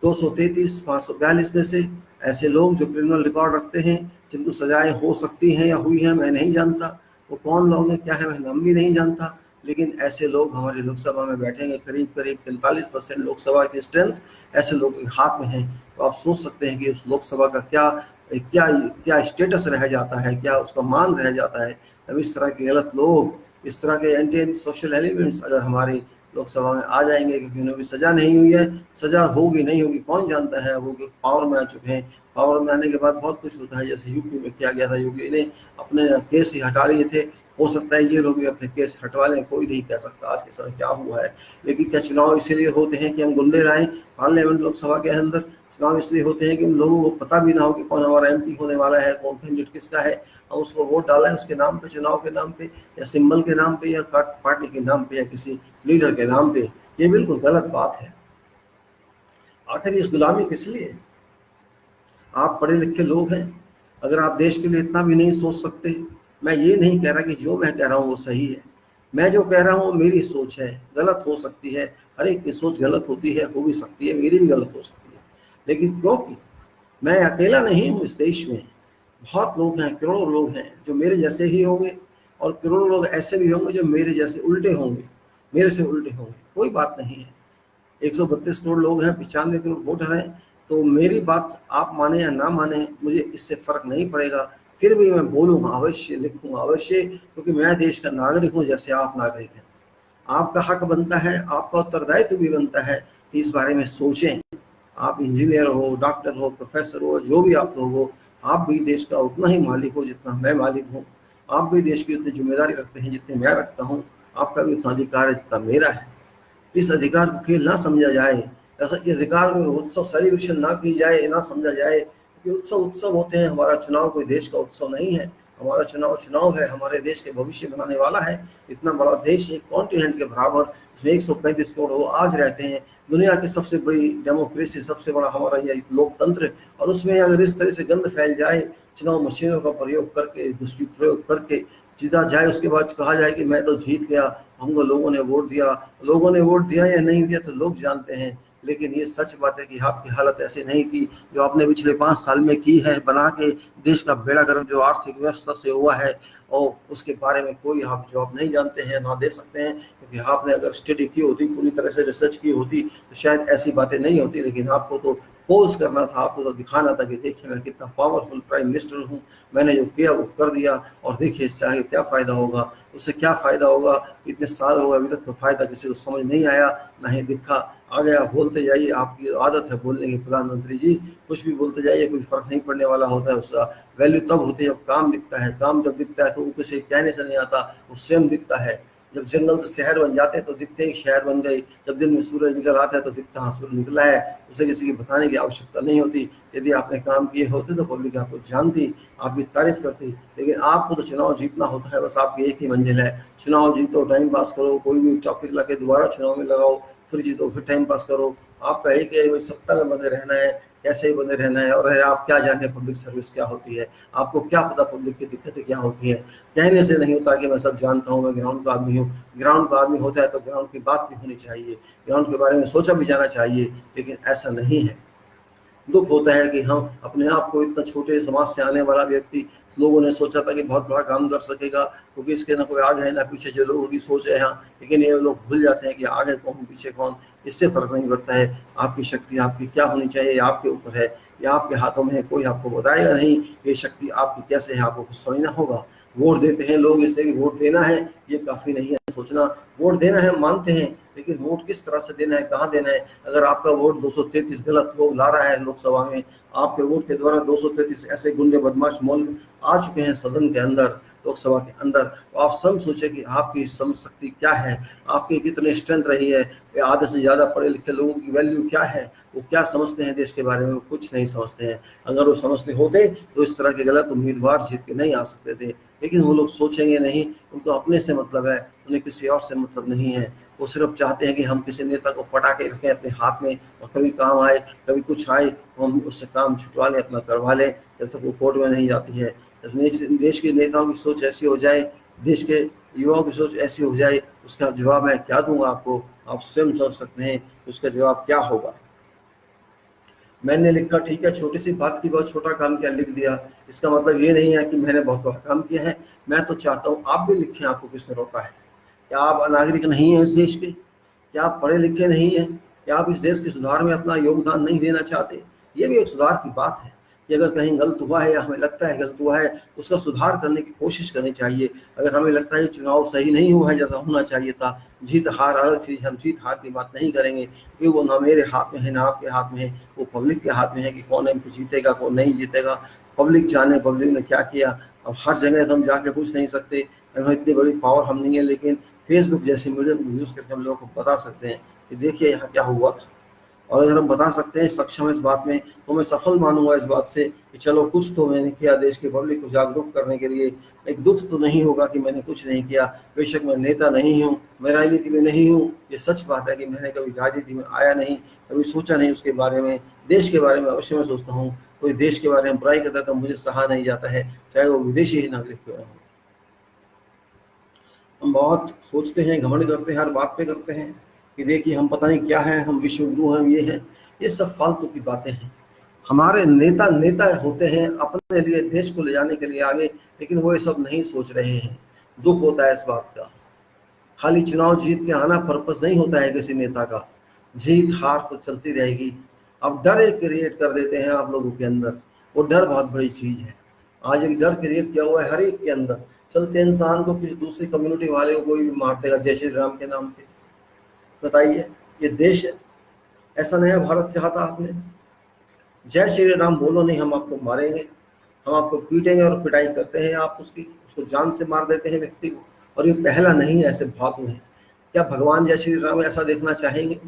233 542 में से ऐसे लोग जो क्रिमिनल रिकॉर्ड रखते हैं, जिनको सजाएं हो सकती हैं या हुई हैं, मैं नहीं जानता वो कौन लोग हैं, क्या है, मैं नाम भी नहीं जानता। लेकिन ऐसे लोग हमारी लोकसभा में बैठेंगे, करीब करीब 45% लोकसभा की स्ट्रेंथ ऐसे लोगों के हाथ में है। तो आप सोच सकते हैं कि उस लोकसभा का क्या क्या क्या स्टेटस रह जाता है, क्या उसका मान रह जाता है। अब इस तरह के गलत लोग, इस तरह के एंटी सोशल एलिमेंट्स अगर हमारी लोकसभा में आ जाएंगे, क्योंकि उन्हें भी सजा नहीं हुई है, सजा होगी नहीं होगी कौन जानता है, वो पावर में आ चुके हैं। पावर में आने के बाद बहुत कुछ होता है, जैसे यूपी में किया गया था, यूपी ने अपने केस ही हटा लिए थे। हो सकता है ये लोग भी अपने केस हटवा लें, कोई नहीं कह सकता आज के समय क्या हुआ है। लेकिन क्या चुनाव इसीलिए होते हैं कि हम गुंडे लाएं पार्लियामेंट लोकसभा के अंदर? चुनाव इसलिए होते हैं कि उन लोगों को पता भी ना हो कि कौन हमारा एमपी होने वाला है, कौन कैंडिडेट किसका है, और उसको वोट डाला है उसके नाम पे, चुनाव के नाम पे, या सिंबल के नाम पे, या पार्टी के नाम पे, या किसी लीडर के नाम पे। ये बिल्कुल गलत बात है। आखिर इस गुलामी किस लिए? आप पढ़े लिखे लोग हैं, अगर आप देश के लिए इतना भी नहीं सोच सकते, मैं ये नहीं कह रहा कि जो मैं कह रहा हूँ वो सही है। मैं जो कह रहा हूँ मेरी सोच है, गलत हो सकती है, हर एक की सोच गलत होती है, हो भी सकती है, मेरी भी गलत हो सकती है। लेकिन क्योंकि मैं अकेला नहीं हूँ इस देश में, बहुत लोग हैं, करोड़ों लोग हैं जो मेरे जैसे ही होंगे, और करोड़ों लोग ऐसे भी होंगे जो मेरे जैसे उल्टे होंगे, मेरे से उल्टे होंगे। कोई बात नहीं है, 132 करोड़ लोग हैं, 95 करोड़ वोटर हैं, तो मेरी बात आप माने या ना माने मुझे इससे फर्क नहीं पड़ेगा। फिर भी मैं बोलूँगा अवश्य, लिखूँगा अवश्य, क्योंकि मैं देश का नागरिक हूँ जैसे आप नागरिक हैं। आपका हक बनता है, आपका उत्तरदायित्व भी बनता है कि इस बारे में सोचें। आप इंजीनियर हो, डॉक्टर हो, प्रोफेसर हो, जो भी आप लोग हो, आप भी देश का उतना ही मालिक हो जितना मैं मालिक हूँ। आप भी देश की उतनी जिम्मेदारी रखते हैं जितनी मैं रखता हूँ। आपका भी उतना अधिकार है जितना मेरा है। इस अधिकार को खेल ना समझा जाए, ऐसा अधिकार में उत्सव सेलिब्रेशन ना की जाए, ना समझा जाए कि उत्सव होते हैं। हमारा चुनाव कोई देश का उत्सव नहीं है, हमारा चुनाव है, हमारे देश के भविष्य बनाने वाला है। इतना बड़ा देश, एक कॉन्टिनेंट के बराबर, इसमें 135 करोड़ लोग आज रहते हैं, दुनिया की सबसे बड़ी डेमोक्रेसी, सबसे बड़ा हमारा यह लोकतंत्र, और उसमें अगर इस तरह से गंद फैल जाए, चुनाव मशीनों का प्रयोग करके, दुष्प्रयोग करके जीता जाए, उसके बाद कहा जाए कि मैं तो जीत गया, हमको लोगों ने वोट दिया। लोगों ने वोट दिया या नहीं दिया तो लोग जानते हैं, लेकिन ये सच बात है कि आपकी हालत ऐसे नहीं की जो आपने पिछले 5 साल में की है, बना के देश का बेड़ा गर्क जो आर्थिक व्यवस्था से हुआ है, और उसके बारे में कोई आप जवाब नहीं जानते हैं, ना दे सकते हैं। क्योंकि आपने अगर स्टडी की होती, पूरी तरह से रिसर्च की होती, तो शायद ऐसी बातें नहीं होती। लेकिन आपको तो पोज करना था, आपको तो दिखाना था कि देखिए मैं कितना पावरफुल प्राइम मिनिस्टर हूँ, मैंने जो किया वो कर दिया, और देखिए इससे आगे क्या फ़ायदा होगा, उससे क्या फ़ायदा होगा। इतने साल हो गए, अभी तक तो फ़ायदा किसी को समझ नहीं आया, ना ही दिखा। आगे आप बोलते जाइए, आपकी आदत है बोलने की प्रधानमंत्री जी, कुछ भी बोलते जाइए, कुछ फ़र्क नहीं पड़ने वाला होता है। उसका वैल्यू तब होती है जब काम दिखता है। काम जब दिखता है तो वो किसी कहने से नहीं आता, वो स्वयं दिखता है। जब जंगल से शहर बन जाते हैं तो दिखते ही शहर बन गए, जब दिन में सूरज निकल आता है तो दिखता हाँ सूरज निकला है, उसे किसी की बताने की आवश्यकता नहीं होती। यदि आपने काम किए होते तो पब्लिक आपको जानती, आपकी तारीफ करती। लेकिन आपको तो चुनाव जीतना होता है, बस आपकी एक ही मंजिल है, चुनाव जीतो, टाइम पास करो, कोई भी टॉपिक ला के दोबारा चुनाव में लगाओ, फिर जीतो, फिर टाइम पास करो। आपका एक है सत्ता में बने रहना है, कैसे ही बने रहना है। और आप क्या जाने पब्लिक सर्विस क्या होती है, आपको क्या पता पब्लिक की दिक्कतें क्या होती है। कहने से नहीं होता कि मैं सब जानता हूँ, मैं ग्राउंड का आदमी हूँ। ग्राउंड का आदमी होता है तो ग्राउंड की बात भी होनी चाहिए, ग्राउंड के बारे में सोचा भी जाना चाहिए, लेकिन ऐसा नहीं है। दुख होता है कि हम अपने आप को, इतना छोटे समाज से आने वाला व्यक्ति, लोगों ने सोचा था कि बहुत बड़ा काम कर सकेगा क्योंकि इसके ना कोई आगे है ना पीछे, जो लोगों की सोच है यहाँ, लेकिन ये लोग भूल जाते हैं कि आगे कौन पीछे कौन, इससे फर्क नहीं पड़ता है। आपकी शक्ति आपकी क्या होनी चाहिए ये आपके ऊपर है, ये आपके हाथों में है। कोई आपको बताएगा नहीं ये शक्ति आपकी कैसे है, आपको कुछ समझना होगा। वोट देते हैं लोग इसलिए कि वोट देना है, ये काफ़ी नहीं है सोचना। वोट देना है मानते हैं, लेकिन वोट किस तरह से देना है, कहाँ देना है। अगर आपका वोट 233 गलत लोग ला रहा है लोकसभा में, आपके वोट के द्वारा 233 ऐसे गुंडे बदमाश मौल आ चुके हैं सदन के अंदर, लोकसभा के अंदर, तो आप स्वयं सोचें कि आपकी समझ शक्ति क्या है, आपकी कितनी स्ट्रेंथ रही है। आधे से ज़्यादा पढ़े लिखे लोगों की वैल्यू क्या है, वो क्या समझते हैं देश के बारे में, वो कुछ नहीं समझते हैं। अगर वो समझते होते तो इस तरह के गलत उम्मीदवार जीत के नहीं आ सकते थे, लेकिन वो लोग सोचेंगे नहीं, उनको अपने से मतलब है, उन्हें किसी और से मतलब नहीं है। वो सिर्फ चाहते हैं कि हम किसी नेता को पटा के रखें अपने हाथ में, और कभी काम आए कभी कुछ आए तो हम उससे काम छुटवा लें, अपना करवा लें, जब तक वो कोर्ट में नहीं जाती है। जब देश के नेताओं की सोच ऐसी हो जाए, देश के युवाओं की सोच ऐसी हो जाए, उसका जवाब मैं क्या दूंगा आपको, आप स्वयं सोच सकते हैं उसका जवाब क्या होगा। मैंने लिखा ठीक है, छोटी सी बात की बहुत छोटा काम किया, लिख दिया, इसका मतलब ये नहीं है कि मैंने बहुत बड़ा काम किया है। मैं तो चाहता हूँ आप भी लिखें, आपको किसने रोका है। क्या आप अनागरिक नहीं हैं इस देश के, क्या आप पढ़े लिखे नहीं हैं, क्या आप इस देश के सुधार में अपना योगदान नहीं देना चाहते। ये भी एक सुधार की बात है कि अगर कहीं गलत हुआ है या हमें लगता है गलत हुआ है, उसका सुधार करने की कोशिश करनी चाहिए। अगर हमें लगता है चुनाव सही नहीं हुआ है जैसा होना चाहिए था, जीत हार अलग चीज़, हम जीत हार की बात नहीं करेंगे क्योंकि वो ना मेरे हाथ में है ना आपके हाथ में है, वो पब्लिक के हाथ में है कि कौन एमपी जीतेगा कौन नहीं जीतेगा। पब्लिक जाने पब्लिक ने क्या किया। अब हर जगह तो हम जाके पूछ नहीं सकते, इतनी बड़ी पावर हम नहीं है, लेकिन फेसबुक जैसे मीडियम को यूज़ करके हम लोगों को बता सकते हैं कि देखिए यहाँ क्या हुआ था। और अगर हम बता सकते हैं, सक्षम है इस बात में, तो मैं सफल मानूंगा इस बात से कि चलो कुछ तो मैंने किया देश के पब्लिक को जागरूक करने के लिए। एक दुख तो नहीं होगा कि मैंने कुछ नहीं किया। बेशक मैं नेता नहीं हूँ, मैं राजनीति में नहीं हूँ, ये सच बात है कि मैंने कभी राजनीति में आया नहीं, कभी सोचा नहीं उसके बारे में। देश के बारे में अवश्य मैं सोचता हूँ, कोई देश के बारे में बुराई करता है तो मुझे सहा नहीं जाता है, चाहे वो विदेशी ही नागरिक क्यों ना हो। हम बहुत सोचते हैं, घमंड करते हैं, हर बात पे करते हैं कि देखिए हम पता नहीं क्या है, हम विश्व गुरु हैं, ये हैं। ये सब फालतू की बातें हैं। हमारे नेता नेता होते हैं अपने लिए, देश को ले जाने के लिए आगे, लेकिन वो ये सब नहीं सोच रहे हैं। दुख होता है इस बात का। खाली चुनाव जीत के आना पर्पस नहीं होता है किसी नेता का, जीत हार तो चलती रहेगी। अब डर एक क्रिएट कर देते हैं आप लोगों के अंदर, वो डर बहुत बड़ी चीज है। आज एक डर क्रिएट किया हुआ है हर एक के अंदर। चलते इंसान को किसी दूसरी कम्युनिटी वाले को कोई भी मार देगा जय श्री राम के नाम पे। बताइए, ये देश है, ऐसा नया भारत चाहता आपने। जय श्री राम बोलो नहीं, हम आपको मारेंगे, हम आपको पीटेंगे, और पिटाई करते हैं आप उसकी, उसको जान से मार देते हैं व्यक्ति को। और ये पहला नहीं है, ऐसे बहुत हुए हैं। क्या भगवान जय श्री राम ऐसा देखना चाहेंगे?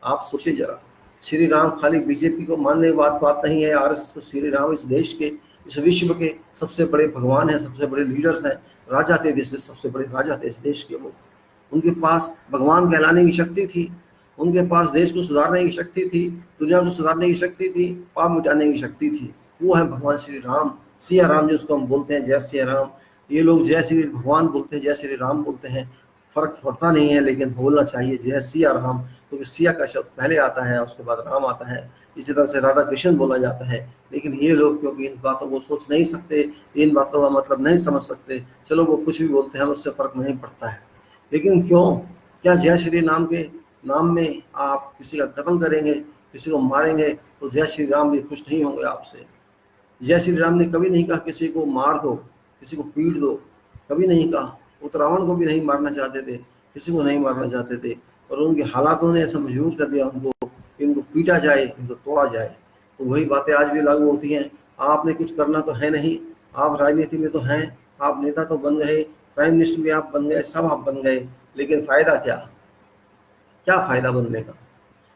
आप सोचिए जरा। श्री राम खाली बीजेपी को मानने की बात नहीं है, आरएसएस को। श्री राम इस देश के, इस विश्व के सबसे बड़े भगवान हैं, सबसे बड़े लीडर्स हैं, राजा थे देश के, सबसे बड़े राजा थे इस देश के। वो, उनके पास भगवान कहलाने की शक्ति थी, उनके पास देश को सुधारने की शक्ति थी, दुनिया को सुधारने की शक्ति थी, पाप मिटाने की शक्ति थी। वो है भगवान श्री राम, सिया राम जिसको हम बोलते हैं, जय सिया राम। ये लोग जय श्री भगवान बोलते हैं, जय श्री राम बोलते हैं, फर्क पड़ता नहीं है, लेकिन बोलना चाहिए जय सिया राम, क्योंकि सिया का शब्द पहले आता है, उसके बाद राम आता है। इसी तरह से राधा कृष्ण बोला जाता है। लेकिन ये लोग क्योंकि इन बातों को सोच नहीं सकते, इन बातों का मतलब नहीं समझ सकते, चलो वो कुछ भी बोलते हैं, उससे फर्क नहीं पड़ता है। लेकिन क्यों, क्या जय श्री राम के नाम में आप किसी का कत्ल करेंगे, किसी को मारेंगे, तो जय श्री राम भी खुश नहीं होंगे आपसे। जय श्री राम ने कभी नहीं कहा किसी को मार दो, किसी को पीट दो, कभी नहीं कहा। वो रावण को भी नहीं मारना चाहते थे, किसी को नहीं मारना चाहते थे, और उनके हालातों ने ऐसा मजबूर कर दिया उनको कि इनको पीटा जाए, इनको तोड़ा जाए। तो वही बातें आज भी लागू होती हैं। आपने कुछ करना तो है नहीं, आप राजनीति में तो हैं, आप नेता तो बन गए, प्राइम मिनिस्टर भी आप बन गए, सब आप बन गए, लेकिन फायदा क्या, क्या फायदा बनने का।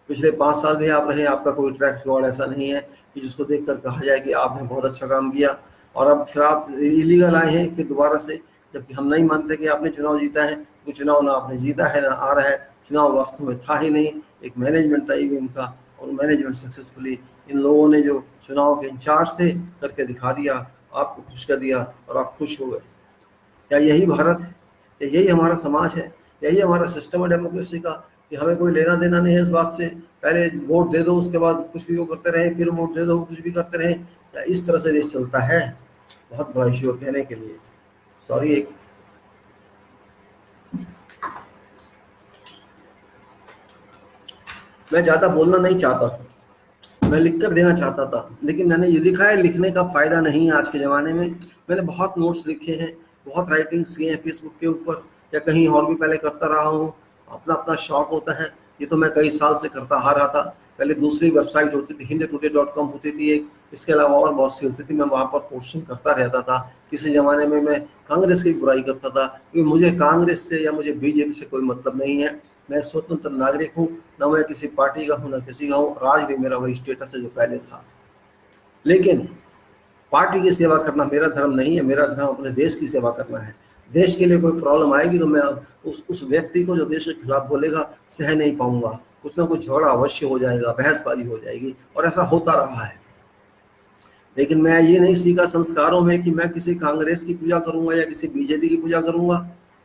पिछले 5 साल भी आप रहे, आपका कोई ट्रैक रिकॉर्ड ऐसा नहीं है कि जिसको देखकर कहा जाए कि आपने बहुत अच्छा काम किया। और अब फिर आप इलीगल आए हैं फिर दोबारा से, जबकि हम नहीं मानते कि आपने चुनाव जीता है। कोई चुनाव ना आपने जीता है ना आ रहा है, चुनाव वास्तव में था ही नहीं, एक मैनेजमेंट था ईवीएम का, और मैनेजमेंट सक्सेसफुली इन लोगों ने जो चुनाव के इंचार्ज थे करके दिखा दिया, आपको खुश कर दिया और आप खुश हो गए। क्या यही भारत है? क्या यही हमारा समाज है? यही हमारा सिस्टम है डेमोक्रेसी का कि हमें कोई लेना देना नहीं है इस बात से पहले वोट दे दो, उसके बाद कुछ भी वो करते रहे, फिर वोट दे दो, कुछ भी करते रहे, या इस तरह से देश चलता है? बहुत बड़ा इश्यू कहने के लिए। सॉरी, एक मैं ज़्यादा बोलना नहीं चाहता, मैं लिख कर देना चाहता था, लेकिन मैंने ये देखा है लिखने का फ़ायदा नहीं है आज के ज़माने में। मैंने बहुत नोट्स लिखे हैं, बहुत राइटिंग्स किए हैं फेसबुक के ऊपर, या कहीं और भी पहले करता रहा हूँ। अपना अपना शौक होता है, ये तो मैं कई साल से करता आ रहा था। पहले दूसरी वेबसाइट होती थी, hindutoday.com होती थी एक, इसके अलावा और बहुत सी होती थी, मैं वहाँ पर पोस्टिंग करता रहता था। किसी ज़माने में मैं कांग्रेस की बुराई करता था, क्योंकि मुझे कांग्रेस से या मुझे बीजेपी से कोई मतलब नहीं है। मैं स्वतंत्र नागरिक हूँ, ना मैं किसी पार्टी का हूँ ना किसी का हूँ, और आज भी मेरा वही स्टेटस है जो पहले था। लेकिन पार्टी की सेवा करना मेरा धर्म नहीं है, मेरा धर्म अपने देश की सेवा करना है। देश के लिए कोई प्रॉब्लम आएगी तो मैं उस व्यक्ति को जो देश के खिलाफ बोलेगा सह नहीं पाऊंगा, कुछ ना कुछ झगड़ा अवश्य हो जाएगा, बहसबाजी हो जाएगी, और ऐसा होता रहा है। लेकिन मैं ये नहीं सीखा संस्कारों में कि मैं किसी कांग्रेस की पूजा करूंगा या किसी बीजेपी की पूजा करूंगा,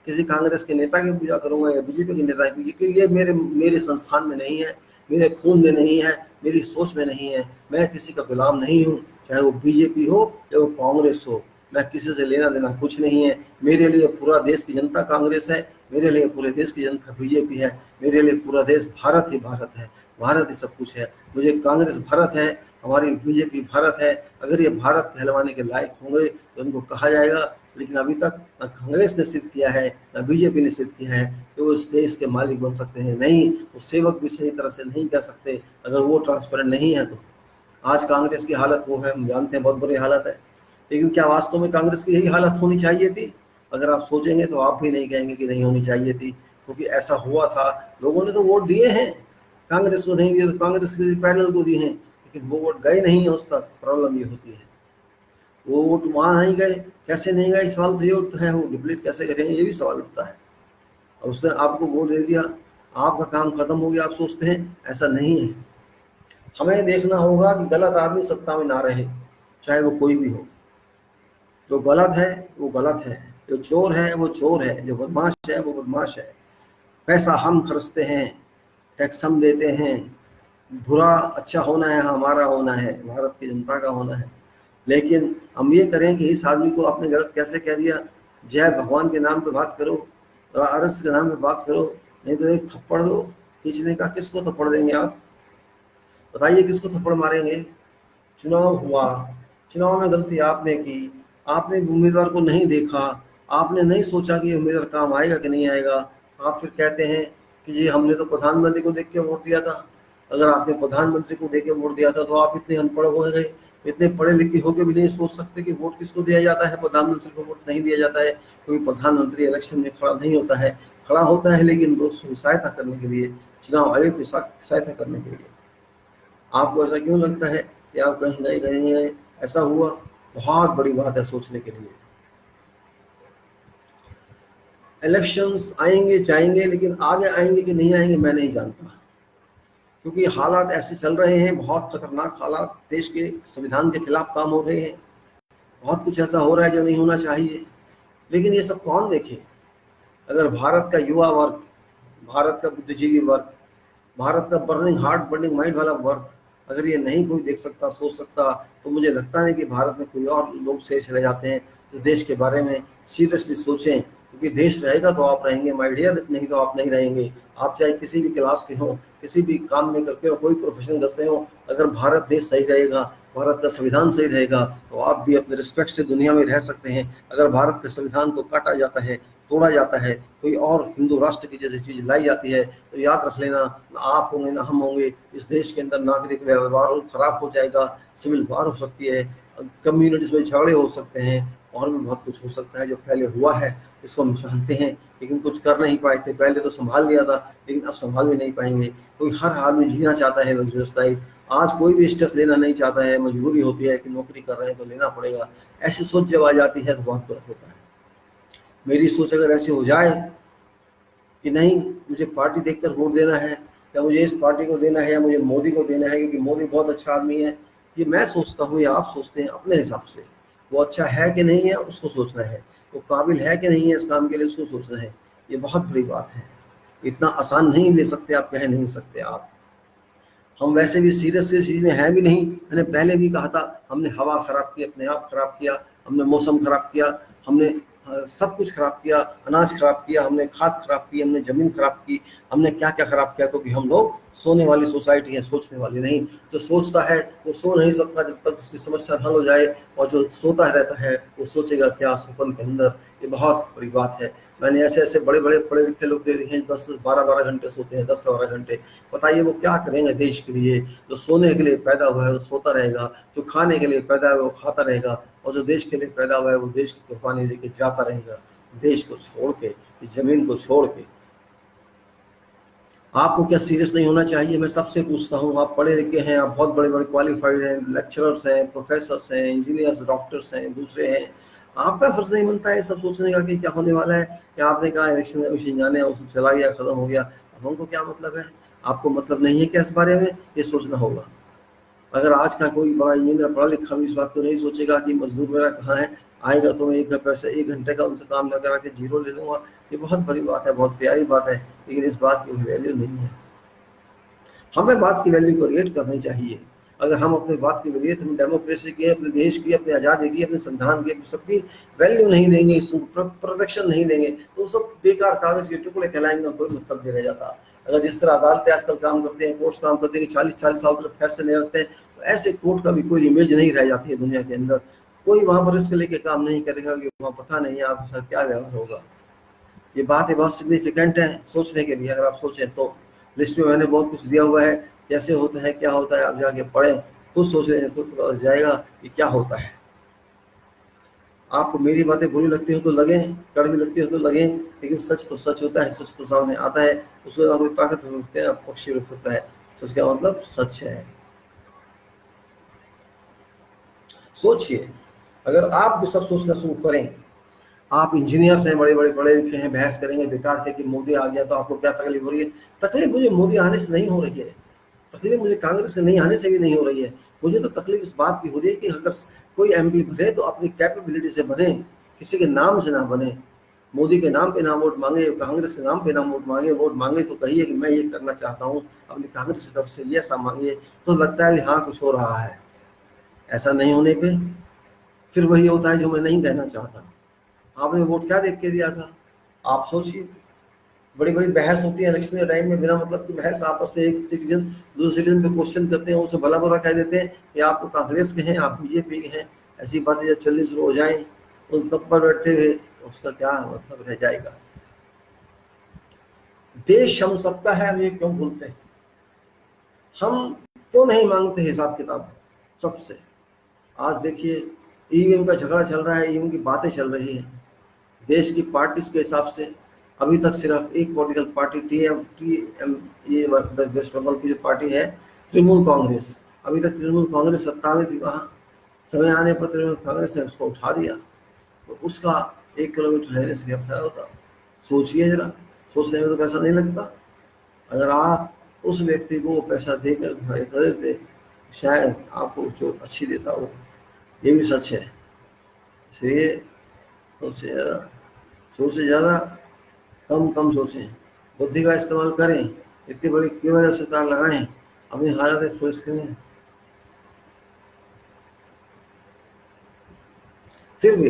किसी कांग्रेस के नेता की पूजा करूंगा या बीजेपी के नेता की, क्योंकि ये मेरे मेरे संस्थान में नहीं है, मेरे खून में नहीं है, मेरी सोच में नहीं है। मैं किसी का गुलाम नहीं हूँ, चाहे वो बीजेपी हो या वो कांग्रेस हो, मैं किसी से लेना देना कुछ नहीं है। मेरे लिए पूरा देश की जनता कांग्रेस है, मेरे लिए पूरे देश की जनता बीजेपी है, मेरे लिए पूरा देश भारत ही भारत है, भारत ही सब कुछ है। मुझे कांग्रेस भारत है, हमारी बीजेपी भारत है। अगर ये भारत कहलवाने के लायक होंगे तो उनको कहा जाएगा, लेकिन अभी तक न कांग्रेस ने सिद्ध किया है न बीजेपी ने सिद्ध किया है कि वो इस देश के मालिक बन सकते हैं। नहीं, वो सेवक भी सही तरह से नहीं कह सकते अगर वो ट्रांसपेरेंट नहीं है तो। आज कांग्रेस की हालत वो है, हम जानते हैं, बहुत बुरी हालत है। लेकिन क्या वास्तव में कांग्रेस की यही हालत होनी चाहिए थी? अगर आप सोचेंगे तो आप भी नहीं कहेंगे कि नहीं होनी चाहिए थी, क्योंकि ऐसा हुआ था। लोगों ने तो वोट दिए हैं, कांग्रेस को नहीं दिए तो कांग्रेस के पैनल को दिए हैं, लेकिन वो वोट गए नहीं है। उस तक प्रॉब्लम ये होती है, वो वोट वहां नहीं गए। कैसे नहीं गए सवाल तो ये उठता है, वो डिप्लीट कैसे करेंगे ये भी सवाल उठता है। और उसने आपको वोट दे दिया, आपका काम खत्म हो गया, आप सोचते हैं? ऐसा नहीं है। हमें देखना होगा कि गलत आदमी सत्ता में ना रहे, चाहे वो कोई भी हो। जो गलत है वो गलत है, जो चोर है वो चोर है, जो बदमाश है वो बदमाश है। पैसा हम खर्चते हैं, टैक्स हम देते हैं, बुरा अच्छा होना है हमारा होना है, भारत की जनता का होना है। लेकिन हम ये करें कि इस आदमी को आपने गलत कैसे कह दिया, जय भगवान के नाम पे बात करो, अरस के नाम पे बात करो, नहीं तो एक थप्पड़ दो खींचने का। किसको थप्पड़ देंगे आप बताइए, किसको थप्पड़ मारेंगे? चुनाव हुआ, चुनाव में गलती आपने की, आपने उम्मीदवार को नहीं देखा, आपने नहीं सोचा कि उम्मीदवार काम आएगा कि नहीं आएगा। आप फिर कहते हैं कि जी हमने तो प्रधानमंत्री को देख के वोट दिया था। अगर आपने प्रधानमंत्री को देख के वोट दिया था तो आप इतने अनपढ़ हो गए, इतने पढ़े लिखे होकर भी नहीं सोच सकते कि वोट किसको दिया जाता है, प्रधानमंत्री को वोट नहीं दिया जाता है। क्योंकि प्रधानमंत्री इलेक्शन में खड़ा नहीं होता है, खड़ा होता है लेकिन दोस्तों की सहायता करने के लिए, चुनाव आयोग की सहायता करने के लिए। आपको ऐसा क्यों लगता है कि आप कहीं नहीं करेंगे? ऐसा हुआ, बहुत बड़ी बात है सोचने के लिए। इलेक्शंस आएंगे जाएंगे, लेकिन आगे आएंगे कि नहीं आएंगे मैं नहीं जानता, क्योंकि हालात ऐसे चल रहे हैं, बहुत खतरनाक हालात, देश के संविधान के खिलाफ काम हो रहे हैं, बहुत कुछ ऐसा हो रहा है जो नहीं होना चाहिए। लेकिन ये सब कौन देखे? अगर भारत का युवा वर्ग, भारत का बुद्धिजीवी वर्ग, भारत का बर्निंग हार्ट बर्निंग माइंड वाला वर्ग अगर ये नहीं कोई देख सकता सोच सकता, तो मुझे लगता है कि भारत में कोई और लोग से चले जाते हैं जो देश के बारे में सीरियसली सोचें। क्योंकि देश रहेगा तो आप रहेंगे माय डियर, नहीं तो आप नहीं रहेंगे। आप चाहे किसी भी क्लास के हो, किसी भी काम में करते हो, कोई प्रोफेशन करते हो, अगर भारत देश सही रहेगा, भारत का संविधान सही रहेगा, तो आप भी अपने रिस्पेक्ट से दुनिया में रह सकते हैं। अगर भारत के संविधान को काटा जाता है, तोड़ा जाता है, कोई और हिंदू राष्ट्र की जैसी चीज लाई जाती है, तो याद रख लेना, ना आप होंगे ना हम होंगे, इस देश के अंदर नागरिक व्यवहार खराब हो जाएगा, सिविल वार हो सकती है, कम्युनिटीज में झगड़े हो सकते हैं, और भी बहुत कुछ हो सकता है जो पहले हुआ है। इसको हम जानते हैं, लेकिन कुछ कर नहीं पाए थे। पहले तो संभाल लिया था, लेकिन अब संभाल भी नहीं पाएंगे। कोई हर आदमी जीना चाहता है लग्जरियस लाइफ, आज कोई भी स्ट्रेस लेना नहीं चाहता है, मजबूरी होती है कि नौकरी कर रहे हैं तो लेना पड़ेगा। ऐसी सोच जब आ जाती है तो बहुत बुरा होता है। मेरी सोच अगर ऐसी हो जाए कि नहीं मुझे पार्टी देखकर वोट देना है, या मुझे इस पार्टी को देना है, या मुझे मोदी को देना है क्योंकि मोदी बहुत अच्छा आदमी है, ये मैं सोचता हूँ या आप सोचते हैं अपने हिसाब से। वो अच्छा है कि नहीं है उसको सोचना है, वो काबिल है कि नहीं है इस काम के लिए उसको सोचना है। ये बहुत बड़ी बात है, इतना आसान नहीं ले सकते आप, कह नहीं सकते आप। हम वैसे भी सीरियस इस चीज़ में हैं भी नहीं। मैंने पहले भी कहा था, हमने हवा खराब की, अपने आप खराब किया, हमने मौसम खराब किया, हमने सब कुछ खराब किया, अनाज खराब किया, हमने खाद खराब की, हमने ज़मीन खराब की, हमने क्या क्या खराब किया, क्योंकि हम लोग सोने वाली सोसाइटी है, सोचने वाली नहीं। जो सोचता है वो सो नहीं सकता जब तक उसकी समस्या हल हो जाए, और जो सोता रहता है वो सोचेगा क्या सपन के अंदर। ये बहुत बड़ी बात है। मैंने ऐसे ऐसे बड़े बड़े पढ़े लिखे लोग दे देखे हैं, 10-12 घंटे सोते हैं, 10-12 घंटे। बताइए वो क्या करेंगे देश के लिए। जो सोने के लिए पैदा हुआ है वो सोता रहेगा, जो खाने के लिए पैदा हुआ है वो खाता रहेगा, और जो देश के लिए पैदा हुआ है वो देश की कुर्बानी लेके जाता रहेगा, देश को छोड़ के, जमीन को छोड़ के। आपको क्या सीरियस नहीं होना चाहिए? मैं सबसे पूछता हूँ, आप पढ़े लिखे हैं, आप बहुत बड़े बड़े क्वालिफाइड हैं, लेक्चरर्स हैं, प्रोफेसर्स हैं, इंजीनियर्स, डॉक्टर्स हैं, दूसरे हैं। आपका फर्ज नहीं बनता है सब सोचने का कि क्या होने वाला है? क्या आपने कहा इलेक्शन कमीशन जाने, उसको चला गया, खत्म हो गया, अब हमको क्या मतलब है? आपको मतलब नहीं है क्या इस बारे में? ये सोचना होगा। अगर आज का कोई बड़ा इंजीनियर पढ़ा लिखा भी इस बात को नहीं सोचेगा कि मजदूर मेरा कहाँ है, आएगा तो मैं एक पैसे 1 घंटे का उनसे काम लगा के जीरो ले लूंगा, ये बहुत बड़ी बात है, बहुत प्यारी बात है, लेकिन इस बात की कोई वैल्यू नहीं है। हमें बात की वैल्यू को क्रिएट करनी चाहिए। अगर हम अपने बात की वैल्यू, हम डेमोक्रेसी की, अपने देश की, अपनी आज़ादी की, अपने संविधान की, सबकी वैल्यू नहीं देंगे, प्रोटेक्शन नहीं देंगे, तो सब बेकार कागज के टुकड़े कहलाएंगे, कोई मतलब नहीं रह जाता। अगर जिस तरह अदालतें आजकल काम करते हैं, कोर्ट्स काम करते हैं कि 40-40 साल तक फैसले नहीं रखते हैं, तो ऐसे कोर्ट का भी कोई इमेज नहीं रह जाती है दुनिया के अंदर। कोई वहां पर रिस्क लेके काम नहीं करेगा कि वहाँ पता नहीं है आपके साथ क्या व्यवहार होगा। ये बातें बहुत सिग्निफिकेंट है सोचने के लिए। अगर आप सोचें तो लिस्ट में मैंने बहुत कुछ दिया हुआ है, कैसे होता है, क्या होता है, आप जाके पढ़ें, खुद सोच रहे हैं, खुद पता जाएगा कि क्या होता है। आपको मेरी बातें बुरी लगती हो तो लगे, कड़वी लगती हो तो लगे, लेकिन सच तो सच होता है, सच तो सामने आता है, उसको ना कोई ताकत रख सकते हैं, ना पक्षी रख सकता है। सच का मतलब सच है। सोचिए, अगर आप भी सब सोचना शुरू करें, आप इंजीनियर्स हैं, बड़े बड़े पढ़े लिखे हैं, बहस करेंगे बेकार के कि मोदी आ गया तो आपको क्या तकलीफ हो रही है? तकलीफ मुझे मोदी आने से नहीं हो रही है, तकलीफ मुझे कांग्रेस के नहीं आने से भी नहीं हो रही है। मुझे तो तकलीफ इस बात की हो रही है कि अगर कोई एमपी बने तो अपनी कैपेबिलिटी से बने, किसी के नाम से ना बने। मोदी के नाम पे ना वोट मांगे, कांग्रेस के नाम पे ना वोट मांगे। वोट मांगे तो कहिए कि मैं ये करना चाहता हूँ, अपनी कांग्रेस की तरफ से ये ऐसा मांगिए, तो लगता है हाँ कुछ हो रहा है। ऐसा नहीं होने पे फिर वही होता है जो मैं नहीं कहना चाहता। आपने वोट क्या देख के दिया था? आप सोचिए। बड़ी बड़ी बहस होती है इलेक्शन के टाइम में, बिना मतलब की बहस, आपस में एक सिटीजन दूसरे सिटीजन पे क्वेश्चन करते हैं, उसे भला बुरा कह देते हैं कि आप तो कांग्रेस के हैं, आप बीजेपी के हैं। ऐसी बातें जब चलनी शुरू हो जाए तो तब पर बैठे हुए उसका क्या मतलब रह जाएगा? देश हम सबका है, हम ये क्यों भूलते हैं? हम क्यों नहीं मांगते हिसाब किताब सबसे? आज देखिए ईवीएम का झगड़ा चल रहा है, ईवीएम की बातें चल रही है। देश की पार्टीज के हिसाब से अभी तक सिर्फ एक पॉलिटिकल पार्टी टीएम, ये वेस्ट बंगाल की जो पार्टी है तृणमूल कांग्रेस, अभी तक तृणमूल कांग्रेस सत्ता में थी वहाँ। समय आने पर तृणमूल कांग्रेस ने उसको उठा दिया, तो उसका 1 किलोमीटर रहने से क्या फायदा होता? सोचिए जरा, सोचने में तो पैसा नहीं लगता। अगर आप उस व्यक्ति को पैसा देकर कर देते, शायद आपको चोट अच्छी देता हो। ये भी सच है। इसलिए सोचे ज़्यादा, सोचे ज़्यादा, कम कम सोचें, बुद्धि का इस्तेमाल करें। इतनी बड़ी क्यों वजह से तार लगाएं, अपनी हालत फुर्स करें। फिर भी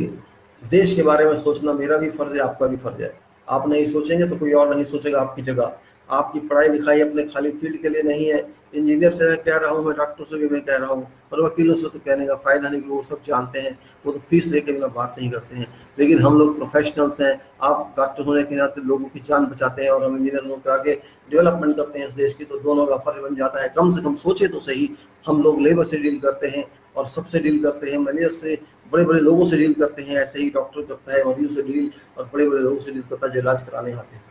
देश के बारे में सोचना मेरा भी फर्ज है, आपका भी फर्ज है। आप नहीं सोचेंगे तो कोई और नहीं सोचेगा आपकी जगह। आपकी पढ़ाई लिखाई अपने खाली फील्ड के लिए नहीं है। इंजीनियर से मैं कह रहा हूँ, मैं डॉक्टर से भी मैं कह रहा हूँ, और वकीलों से तो कहने का फायदा नहीं, कि वो सब जानते हैं, वो तो फीस लेके बिना बात नहीं करते हैं। लेकिन हम लोग प्रोफेशनल्स हैं। आप डॉक्टर होने के नाते लोगों की जान बचाते हैं, और हम इंजीनियर होकर आगे डेवलपमेंट करते हैं इस देश की, तो दोनों का फर्ज बन जाता है। कम से कम सोचे तो सही। हम लोग लेबर से डील करते हैं, और सबसे डील करते हैं, मैनेजर से, बड़े बड़े लोगों से डील करते हैं। ऐसे ही डॉक्टर करता है मरीजों से डील, और बड़े बड़े लोगों से डील करता है जो इलाज कराने आते हैं।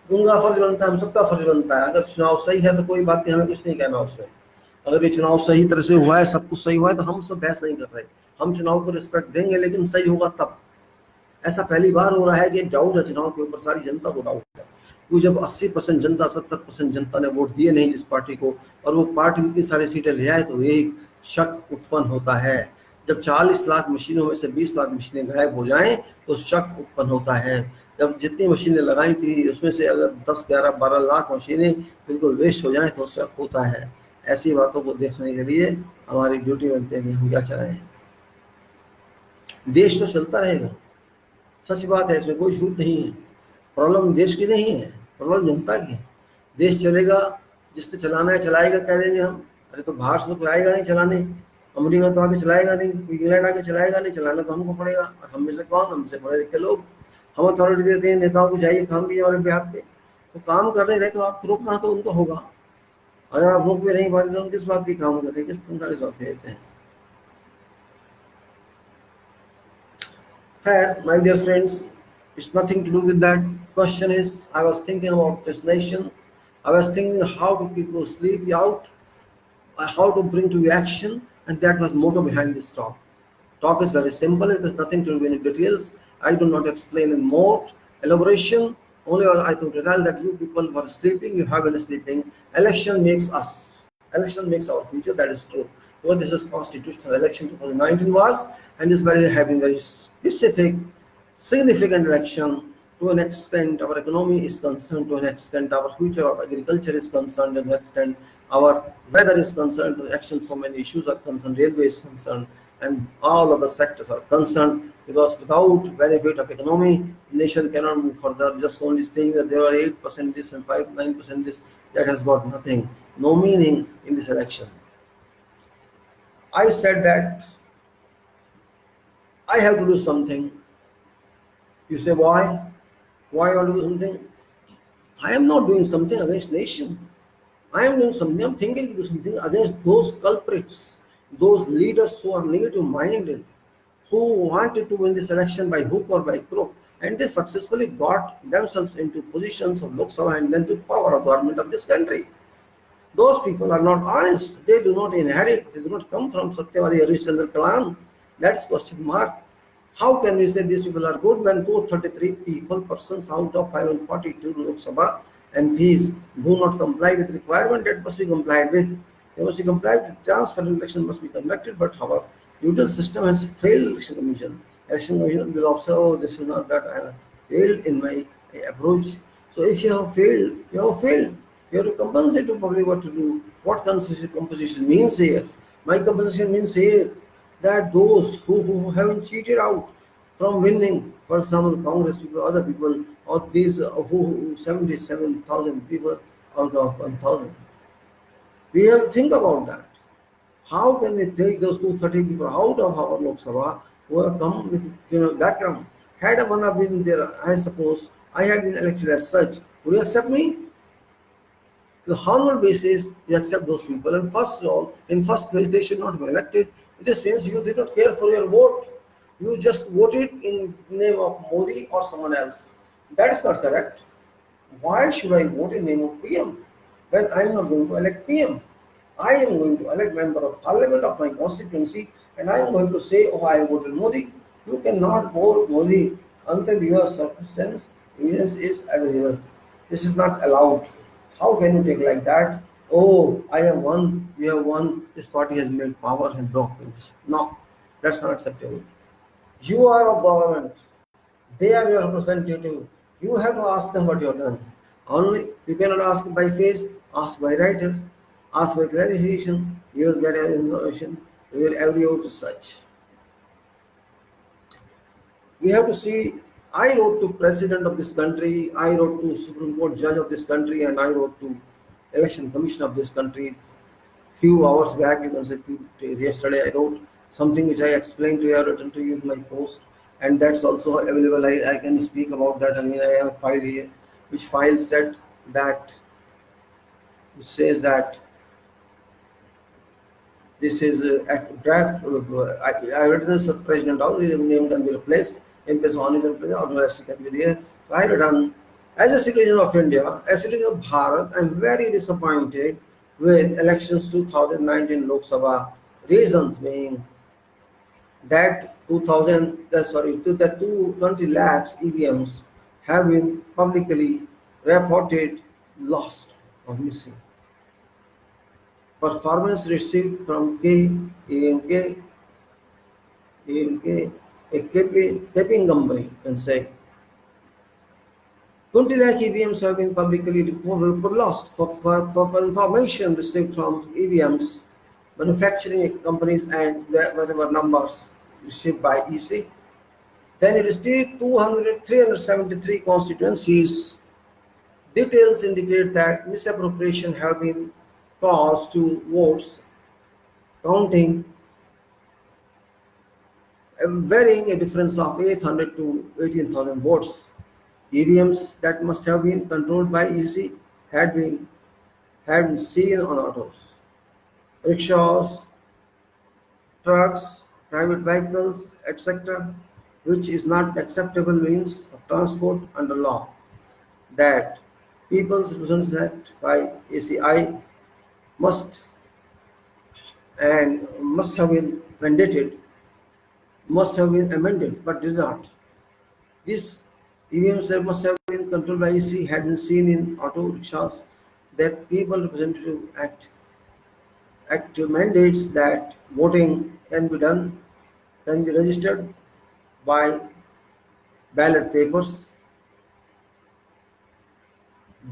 उनका फर्ज बनता है, हम सबका फर्ज बनता है। अगर चुनाव सही है तो कोई बात नहीं, हमें कुछ नहीं कहना उसमें। अगर ये चुनाव सही तरह से हुआ है, सब कुछ सही हुआ है, तो हम उसमें बहस नहीं कर रहे। हम चुनाव को रिस्पेक्ट देंगे, लेकिन सही होगा तब। ऐसा पहली बार हो रहा है कि डाउट है चुनाव के ऊपर, सारी जनता को डाउट है। वो जब 80% जनता, 70% जनता ने वोट दिए नहीं जिस पार्टी को, और वो पार्टी इतनी सारी सीटें ले आए, तो यही शक उत्पन्न होता है। जब 40 लाख मशीनों में से 20 लाख मशीनें गायब हो जाएं तो शक उत्पन्न होता है। जब जितनी मशीनें लगाई थी उसमें से अगर 10, 11, 12 लाख मशीनें बिल्कुल वेस्ट हो जाएं तो शक होता है। ऐसी बातों को देखने के लिए हमारी ड्यूटी बनती है कि हम क्या चलाएं। देश तो चलता रहेगा, सच बात है, इसमें कोई झूठ नहीं है। प्रॉब्लम देश की नहीं है, प्रॉब्लम जनता की है। देश चलेगा, जिसने चलाना है चलाएगा, कह देंगे हम। अरे तो बाहर से तो कोई आएगा नहीं चलाने, अमेरिका तो आके चलाएगा नहीं, कोई इंग्लैंड आके चलाएगा नहीं, चलाना तो हमको पड़ेगा। और हम में से कौन? हमसे पढ़े लिखे लोग। हम अथॉरिटी देते हैं नेताओं को, चाहिए काम कीजिए हमारे बिहार पे। तो काम कर नहीं रहे तो आप रोकना तो उनको होगा। अगर आप रोक भी नहीं पाते तो हम किस बात की काम करते हैं, किस चिंता किस बात की देते हैं। Hey, my dear friends, it's nothing to do with that. Question is, I was thinking about this nation. I was thinking how to keep those sleepy out, how to bring to action, and that was motto behind this talk. Talk is very simple. It has nothing to do with any details. I do not explain in more elaboration. Only I to tell that you people were sleeping, you have been sleeping. Election makes us. Election makes our future. That is true. What this is constitutional election 2019 was, and is very having very specific, significant election. To an extent, our economy is concerned. To an extent, our future of agriculture is concerned. To an extent, our weather is concerned. To an extent, so many issues are concerned. Railway is concerned, and all other sectors are concerned. Because without benefit of economy, nation cannot move further. Just only saying that there are 8% this and 5-9% this, that has got nothing, no meaning in this election. I said that I have to do something. You say why? Why I want to do something? I am not doing something against nation. I am doing something, I'm thinking to do something against those culprits, those leaders who are negative minded, who wanted to win this election by hook or by crook, and they successfully got themselves into positions of Lok Sabha and then to power of government of this country. Those people are not honest. They do not inherit. They do not come from Satyavadi Harishchandra clan. That's question mark. How can we say these people are good when 233 people, persons out of 542 Lok Sabha MPs do not comply with requirement that must be complied with? They must be complied with. Transfer election must be conducted, but our judicial system has failed election commission. Election commission will also, oh, this is not that I have failed in my approach. So if you have failed, you have failed. You have to compensate to public what to do. What composition means here? My composition means here that those who haven't cheated out from winning, for example, Congress people, other people, or these who 77,000 people out of 1,000. We have to think about that. How can we take those 230 people out of our Lok Sabha who have come with background? Had one have been there, I suppose I had been elected as such, would you accept me? The normal basis, you accept those people. And first of all, in first place, they should not be elected. This means you did not care for your vote. You just voted in name of Modi or someone else. That is not correct. Why should I vote in name of PM when I am not going to elect PM? I am going to elect member of parliament of my constituency, and I am going to say, oh, I voted Modi. You cannot vote Modi until your circumstance evidence is available. This is not allowed. How can you take like that? Oh, I have won, you have won, this party has made power and broken this. No, that's not acceptable. You are a government. They are your representative. You have to ask them what you have done. Only you cannot ask by face, ask by writer, ask by clarification. You will get your information. You will every out as such. We have to see. I wrote to president of this country. I wrote to Supreme Court judge of this country, and I wrote to election commission of this country. Few hours back, you can say yesterday, I wrote something which I explained to you, I written to you in my post, and that's also available. I can speak about that again. I have a file here, which file said that it says that this is a draft. I written this to President House. His name can be replaced. In place of honorable president, or rest can be there. So I written, as a citizen of India, as a citizen of Bharat, I'm very disappointed with elections 2019 Lok Sabha. Reasons being that 220 lakhs EVMs have been publicly reported lost or missing. Performance received from AMK, a capping company, can say, 20 lakh EVMs have been publicly reported lost for information received from EVMs, manufacturing companies, and whatever numbers received by EC. Then it is the 373 constituencies. Details indicate that misappropriation have been caused to votes counting varying a difference of 800 to 18,000 votes. EVMs that must have been controlled by EC had been seen on autos, rickshaws, trucks, private vehicles, etc., which is not acceptable means of transport under law. That People's Representatives Act by ACI must and must have been mandated, must have been amended, but did not. These EVMs that must have been controlled by EC had been seen in auto rickshaws. That People Representative Act mandates that voting can be registered by ballot papers.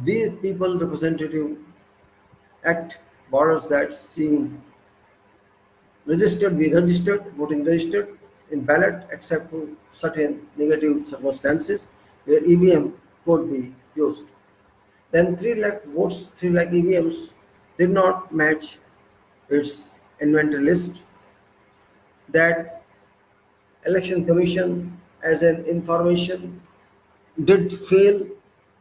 The People Representative Act borders that seeing voting registered in ballot except for certain negative circumstances where EVM could be used. Then 3 lakh votes, 3 lakh EVMs did not match its inventory list. That Election Commission as an information did fail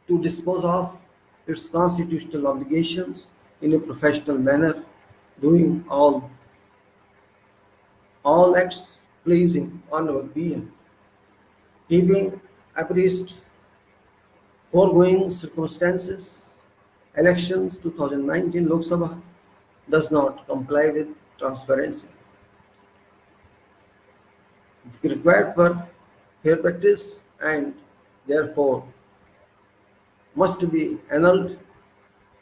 to dispose of its constitutional obligations in a professional manner, doing all acts pleasing honorable PM, keeping abreast foregoing circumstances. Elections 2019 Lok Sabha does not comply with transparency required for fair practice and therefore must be annulled,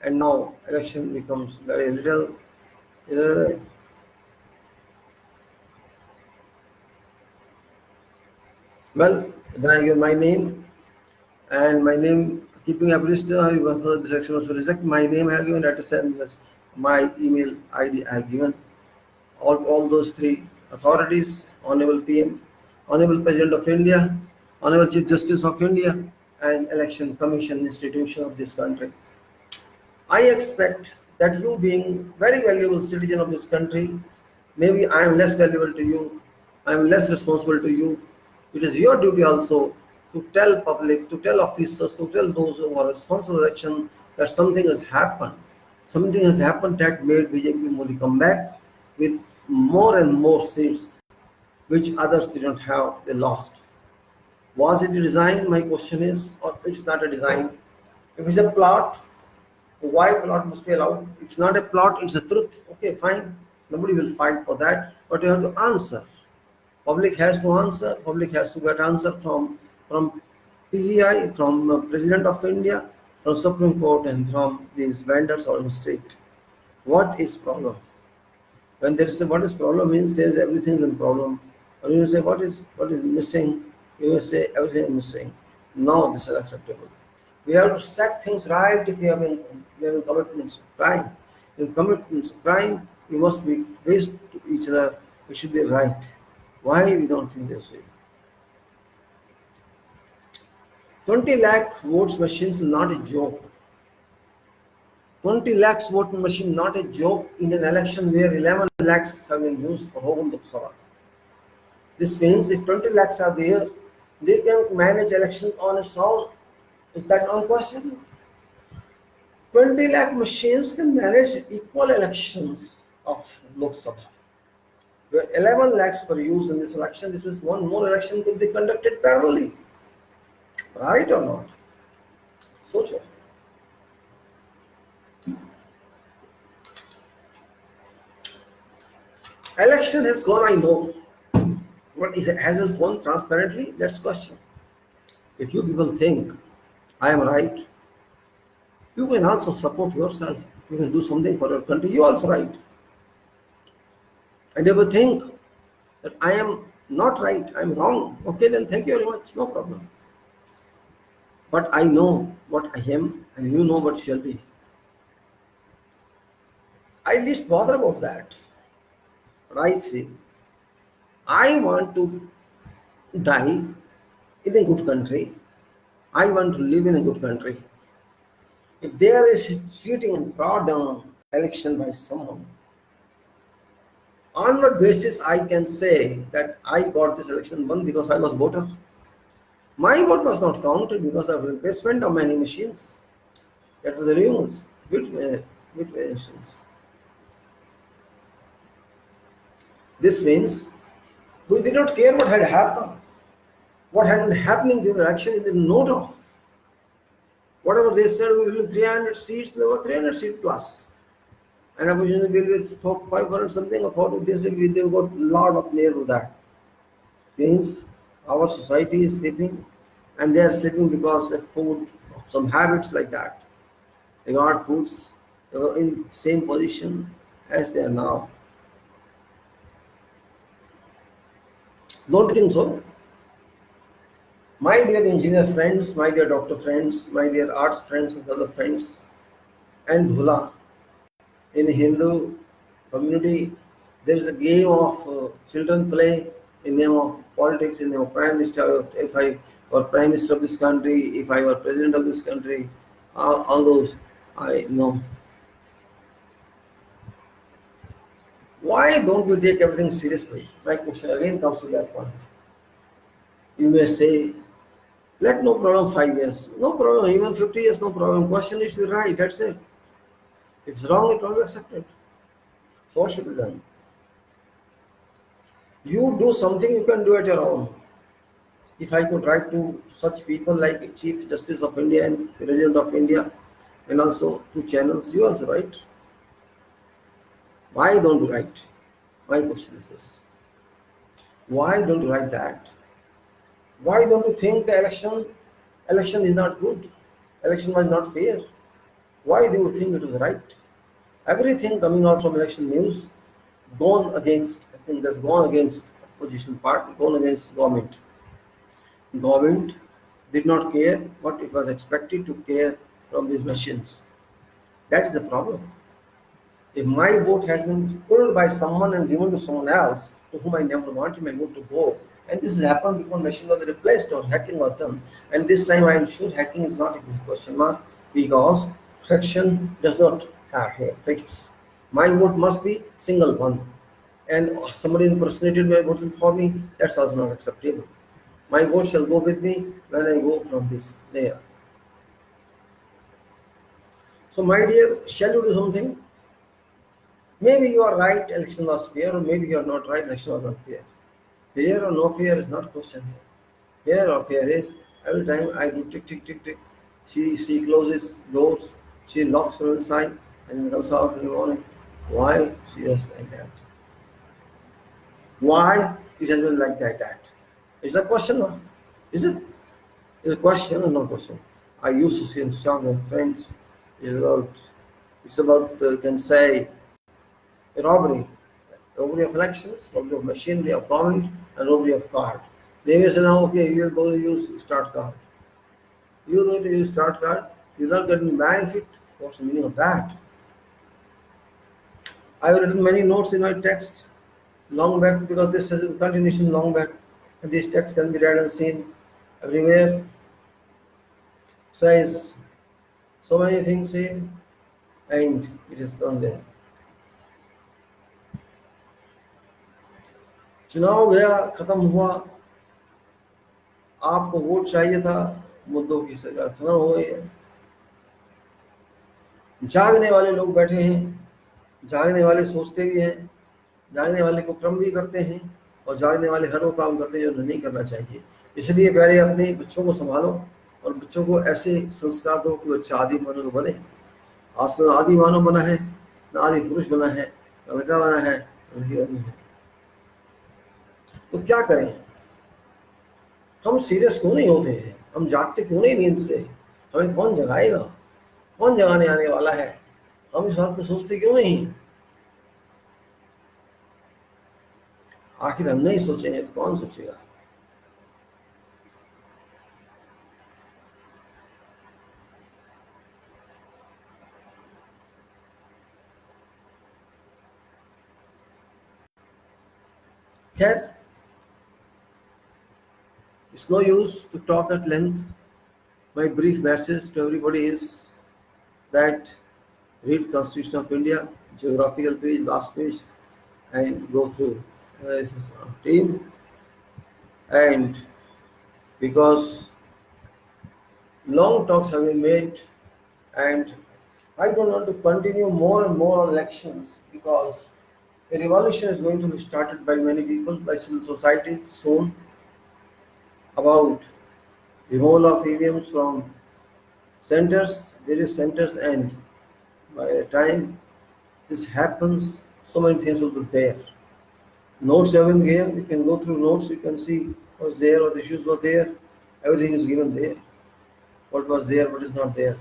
and now election becomes very little. uh, well, then I give my name and my name keeping abreast for this action was reject. My name I have given, that is and my email ID I have given. All those three authorities, Honorable PM, Honorable President of India, Honorable Chief Justice of India, and Election Commission institution of this country. I expect that you being very valuable citizen of this country, maybe I am less valuable to you, I am less responsible to you. It is your duty also to tell public, to tell officers, to tell those who are responsible for election that something has happened. Something has happened that made BJP Modi come back with more and more seats, which others did not have, they lost. Was it a design? My question is, or it's not a design. If it's a plot, why plot must be allowed? If it's not a plot, it's the truth. Okay, fine. Nobody will fight for that, but you have to answer. Public has to answer. Public has to get answer from PEI, from President of India, from Supreme Court, and from these vendors or state. What is problem? When there is a what is problem means there is everything in problem. When you say what is missing, you will say everything is missing. No, this is acceptable. We have to set things right if we have been commitments of crime. In commitments of crime, we must be faced to each other. We should be right. Why we don't think this way? 20 lakh votes machines is not a joke. 20 lakhs voting machine not a joke in an election where 11 lakhs have been used for whole Lok Sabha. This means if 20 lakhs are there, they can manage election on its own. Is that not a question? 20 lakh machines can manage equal elections of Lok Sabha. Where 11 lakhs were used in this election, this means one more election could be conducted parallelly. Right or not? Socho. Election has gone, I know. But has it gone transparently? That's question. If you people think I am right, you can also support yourself. You can do something for your country. You also right. And if you think that I am not right, I am wrong, okay, then thank you very much. No problem. But I know what I am, and you know what shall be. I least bother about that. But I say, I want to die in a good country. I want to live in a good country. If there is cheating and fraud on election by someone, on what basis I can say that I got this election won because I was voter? My vote was not counted because of replacement of many machines. That was the rumors, with variations. This means we did not care what had happened. What had been happening during the election is the note of. Whatever they said, we will 300 seats, there were 300 seats plus. And opposition will with 500 something or 40, they got a lot of near to that. Means our society is sleeping, and they are sleeping because of food, some habits like that. They got foods, they were in same position as they are now. Don't you think so? My dear engineer friends, my dear doctor friends, my dear arts friends and other friends, and Bhula, in Hindu community, there is a game of children play in name of politics, in name of prime minister. If I were prime minister of this country, if I were president of this country, all those, I know. Why don't we take everything seriously? My question again comes to that point. You may say, let no problem 5 years, no problem, even 50 years, no problem. Question is right, that's it. If it's wrong, it will be accepted. So what should be done? You do something you can do at your own. If I could write to such people like Chief Justice of India and President of India, and also to channels, you also write. Why don't you write? My question is this. Why don't you write that? Why don't you think the election is not good? Election was not fair. Why do you think it was right? Everything coming out from election news gone against, I think that's gone against opposition party, gone against government. Government did not care what it was expected to care from these machines. That is the problem. If my vote has been pulled by someone and given to someone else to whom I never wanted my vote to go, and this has happened because machine was replaced or hacking was done, and this time I am sure hacking is not a question mark because fraction does not have fixed. My vote must be single one, and somebody impersonated my vote for me. That's also not acceptable. My vote shall go with me when I go from this layer. So, my dear, shall you do something? Maybe you are right, election was fair, or maybe you are not right, election was unfair. Fair or no fair is not a question here. Fair or fair is every time I do tick tick tick tick, she closes doors, she locks from inside, and then comes out in the morning. Why she does like that? Why it has been like that? It's a question mark. Is it? It's a question or no question? I used to see in some of my friends. It's about can say robbery. Robbery of elections, robbery of machinery, of government, and robbery of card. They may say, now, okay, you will go to use start card. You go to use start card, you're not getting benefit. What's the meaning of that? I've written many notes in my text long back because this is a continuation long back. And these texts can be read and seen everywhere. Says so many things here, and it is done there. चुनाव गया, खत्म हुआ, आपको वोट चाहिए था, मुद्दों की सजा खत्म हो गई है। जागने वाले लोग बैठे हैं, जागने वाले सोचते भी हैं, जागने वाले को क्रम भी करते हैं, और जागने वाले हर वो काम करते हैं जो नहीं करना चाहिए। इसलिए पहले अपने बच्चों को संभालो और बच्चों को ऐसे संस्कार दो कि बच्चा आदि मानव बने। आज तो आदि मानव बना है, न आदि पुरुष बना है, न लड़का बना है, लड़की बनी है। तो क्या करें? हम सीरियस क्यों नहीं होते हैं? हम जागते क्यों नहीं नींद से? हमें कौन जगाएगा? कौन जगाने आने वाला है? हम इस बात को सोचते क्यों नहीं? आखिर हम नहीं सोचेंगे तो कौन सोचेगा? Khair, it's no use to talk at length. My brief message to everybody is that read Constitution of India, geographical page, last page, and go through. This is our team, and because long talks have been made, and I don't want to continue more and more on elections because a revolution is going to be started by many people, by civil society soon about removal of EVMs from centers, various centers, and by the time this happens, so many things will be there. Notes have been given, you can go through notes, you can see what's there, what issues were there, everything is given there. What was there, what is not there.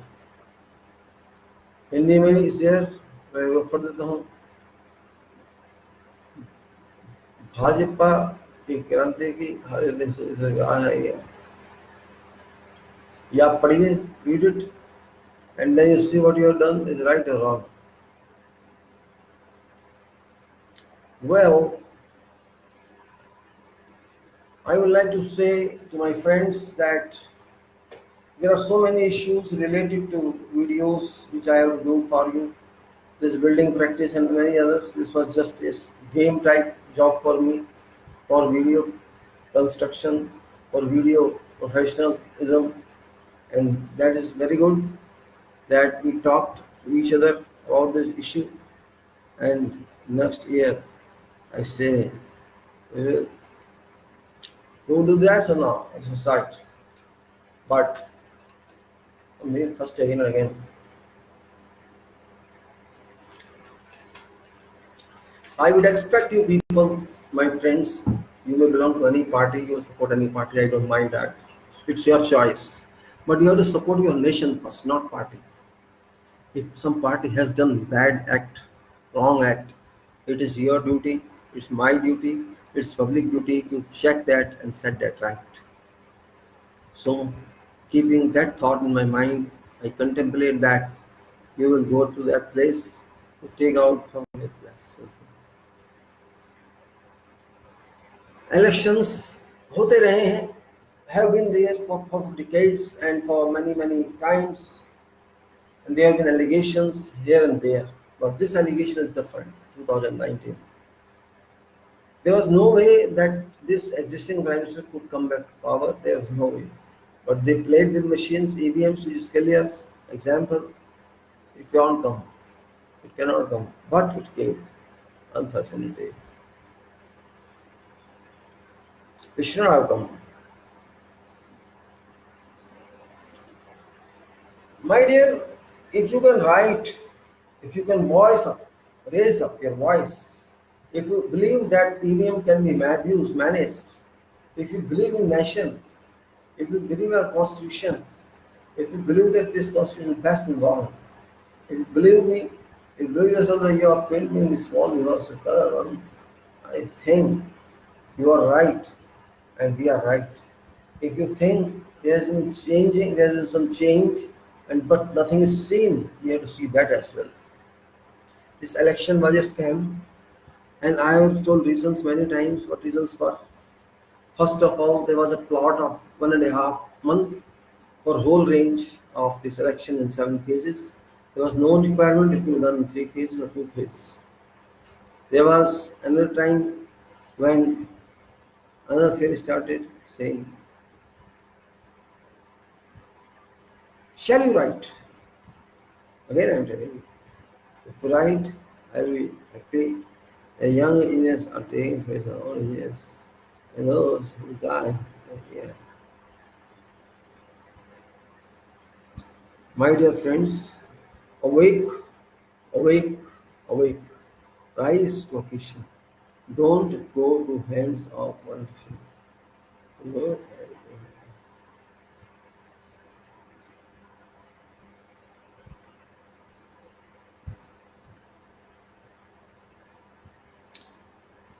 Hindi में इस देयर मैं वो पढ़ देता हूँ भाजपा की क्रांति की हर दिन से आ रही है या आप पढ़िए read it and then you see what you have done is right or wrong. Well, I would like to say to my friends that there are so many issues related to videos which I have to do for you. This building practice and many others. This was just this game type job for me for video construction, for video professionalism, and that is very good that we talked to each other about this issue. And next year, I say we will do this or not as a site, but maybe first again and again. I would expect you people, my friends, you may belong to any party, you support any party, I don't mind that. It's your choice. But you have to support your nation first, not party. If some party has done bad act, wrong act, it is your duty, it's my duty, it's public duty to check that and set that right. So, keeping that thought in my mind, I contemplate that you will go to that place to take out from that place. Elections होते रहे हैं, have been there for decades and for many times, and there have been allegations here and there. But this allegation is different. 2019, there was no way that this existing prime minister could come back to power. There was no way. But they played with machines, EVMs, which is Kelly's example. It can't come. It cannot come. But it came, unfortunately. It should not have come. My dear, if you can write, if you can voice up, raise up your voice, if you believe that EVM can be abused, managed, if you believe in nation, if you believe in our constitution, if you believe that this constitution is best and wrong, if you believe me, if you believe yourself that you are painting this wall because the color one, I think you are right and we are right. If you think there's been changing, there is some change, and but nothing is seen, we have to see that as well. This election was a scam, and I have told reasons many times. What reasons for? First of all, there was a plot of 1.5 month for whole range of this election in 7 phases. There was no requirement it could be done in 3 phases or 2 phases. There was another time when another theory started saying, shall you write? Again I am telling you, if you write, I will be happy. The young engineers are taking place of old engineers, and those who die, yeah. My dear friends, awake, awake, awake. Rise to occasion. Don't go to hands of politicians. No.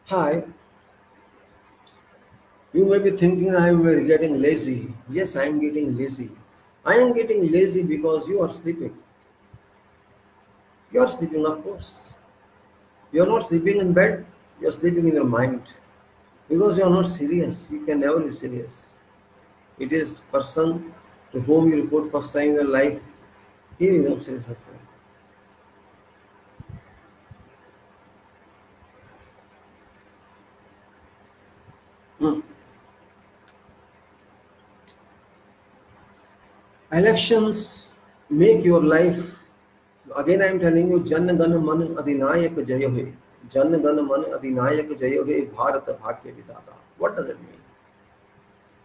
Hi, you may be thinking I am getting lazy. Yes, I am getting lazy. I am getting lazy because you are sleeping. You are sleeping, of course. You are not sleeping in bed, you are sleeping in your mind. Because you are not serious. You can never be serious. It is person to whom you report first time in your life, he becomes serious. Hmm. Elections make your life. Again, I am telling you, Jan Gan Man Adhinayak Jayo Hai. Jan Gan Man Adhinayak Jayo Hai Bharat Bhagya Vidhata. What does it mean?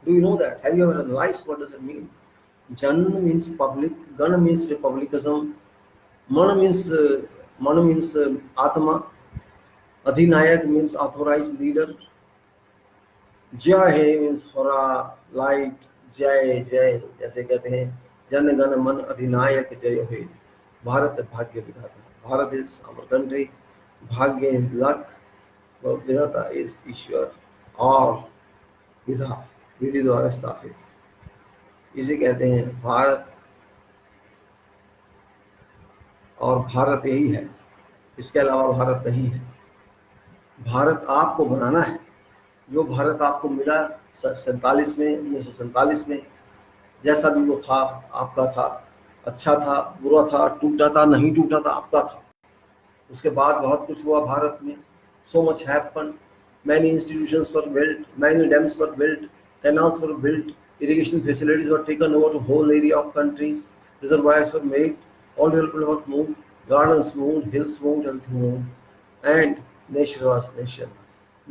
Do you know that? Have you ever analyzed what does it mean? Jan means public, Gan means republicanism, Man means Atma, Adhinayak means authorized leader, जय मीन्स होरा लाइट जय जय जैसे कहते हैं जन गण मन अधिनायक जय हे भारत भाग्य विधाता भारत इज आवर कंट्री भाग्य इज लक विधाता इज ईश्वर और विधा विधि द्वारा स्थापित इसे कहते हैं भारत और भारत यही है इसके अलावा भारत नहीं है भारत आपको बनाना है जो भारत आपको मिला 47 में 1947 में जैसा भी वो था आपका था अच्छा था बुरा था टूटा था नहीं टूटा था आपका था उसके बाद बहुत कुछ हुआ भारत में so much happened many institutions were built many dams were built canals were built irrigation facilities were taken over to whole area of countries reservoirs were made all development was moved gardens moved hills moved everything moved and nation was nation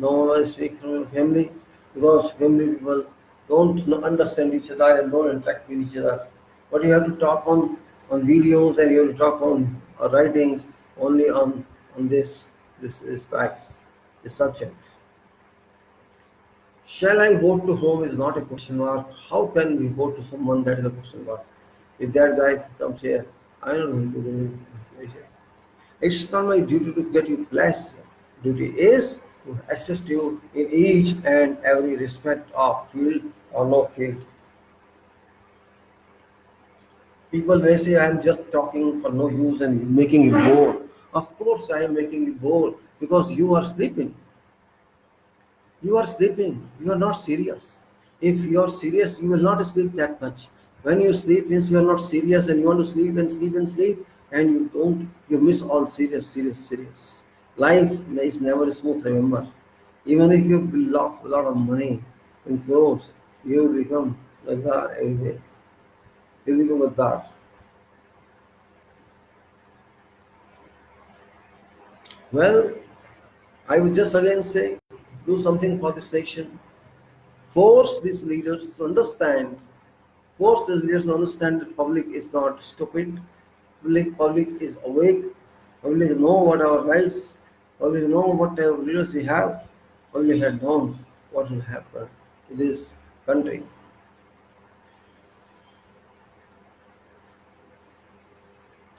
no one was speak from your family because family people don't understand each other and don't interact with each other. But you have to talk on videos and you have to talk on writings only on this is facts, this subject. Shall I vote to whom is not a question mark. How can we vote to someone that is a question mark? If that guy comes here, I don't know who to do. It's not my duty to get you placed. Duty is to assist you in each and every respect of field or no field. People may say I am just talking for no use and making you bored. Of course, I am making you bored because you are sleeping. You are sleeping. You are not serious. If you are serious, you will not sleep that much. When you sleep means you are not serious and you want to sleep and sleep and sleep and you don't, you miss all serious. Life is never smooth, remember. Even if you love a lot of money in crores, you will become Gaddar every day. You will become Gaddar. Well, I would just again say, do something for this nation. Force these leaders to understand. Force these leaders to understand that public is not stupid. Public is awake. Public know what our rights. Public know what type of leaders we have. Public had known what will happen to this country.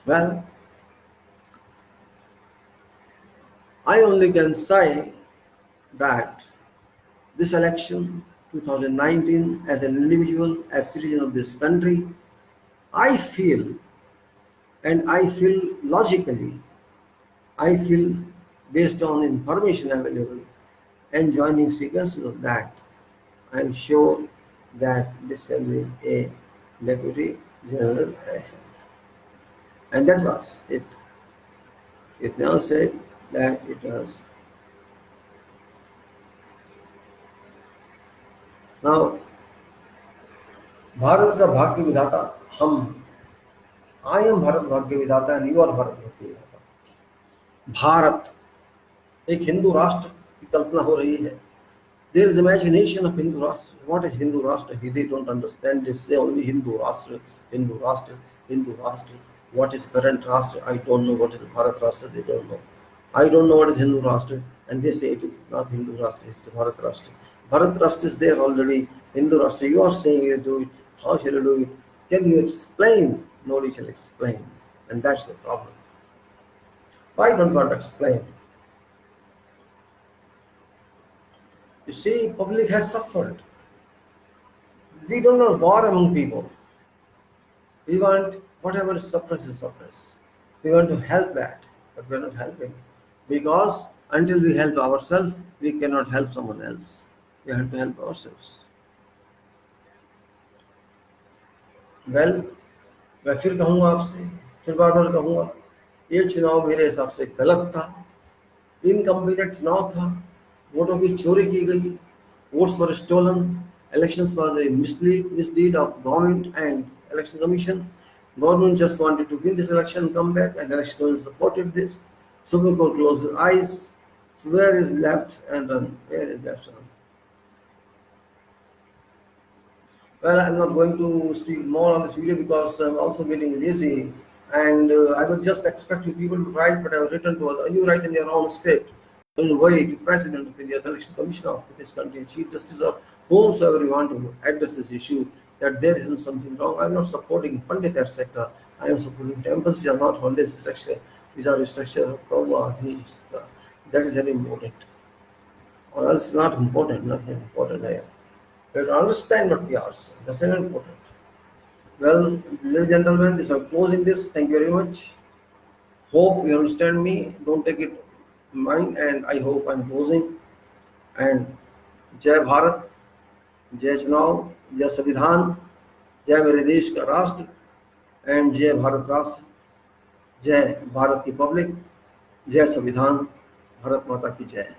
Well, I only can say that this election 2019 as an individual, as citizen of this country, I feel and I feel logically, I feel based on information available and joining sequences of that, I am sure that this will be a deputy general election. And that was it. It now said that it was. Now, Bharat का भाग्य विधाता हम आई एम भारत भाग्य विधाता एंड यू आर भारत भाग्य विधाता भारत एक हिंदू राष्ट्र की कल्पना हो रही है there is imagination of Hindu Rashtra what is Hindu Rashtra they don't understand this say only Hindu Rashtra Hindu राष्ट्र what is current rashtra I don't know what is bharat rashtra they don't know I don't know what is hindu rashtra and they say it is not hindu rashtra it's the bharat rashtra is there already hindu rashtra you are saying you do it how shall you do it can you explain nobody shall explain and that's the problem why don't want to explain you see public has suffered we don't know war among people we want whatever is suppressed is suppressed. We want to help that, but we are not helping because until we help ourselves, We cannot help someone else. We have to help ourselves. Well मैं फिर कहूँगा आपसे, फिर बार बार कहूँगा, ये चुनाव मेरे हिसाब से गलत था, इनकम्प्लीट चुनाव था, वोटों की चोरी की गई, votes were stolen, elections was a misdeed of government and election commission. Government just wanted to win this election, come back, and election commission supported this. Supreme Court closed its eyes. So where is left and run? Where is left and run? Well, I'm not going to speak more on this video because I'm also getting lazy, and I will just expect you people to write, but I have written to other. You write in your own script. In a way, to President of India, the Election Commission of this country, Chief Justice, or whomsoever you want to address this issue, that there isn't something wrong. I'm not supporting Pandit, etc. I am supporting temples which are not holiday structure, which are a structure of Kawa, etc. That is very important. Or else, not important, nothing important. We have to understand what we are saying. That's very important. Well, ladies and gentlemen, this I'm closing this. Thank you very much. Hope you understand me. Don't take it in mind, and I hope I'm closing. And जय भारत, जय चुनाव, जय संविधान, जय मेरे देश का राष्ट्र, एंड जय भारत राष्ट्र, जय भारत की पब्लिक, जय संविधान, भारत माता की जय.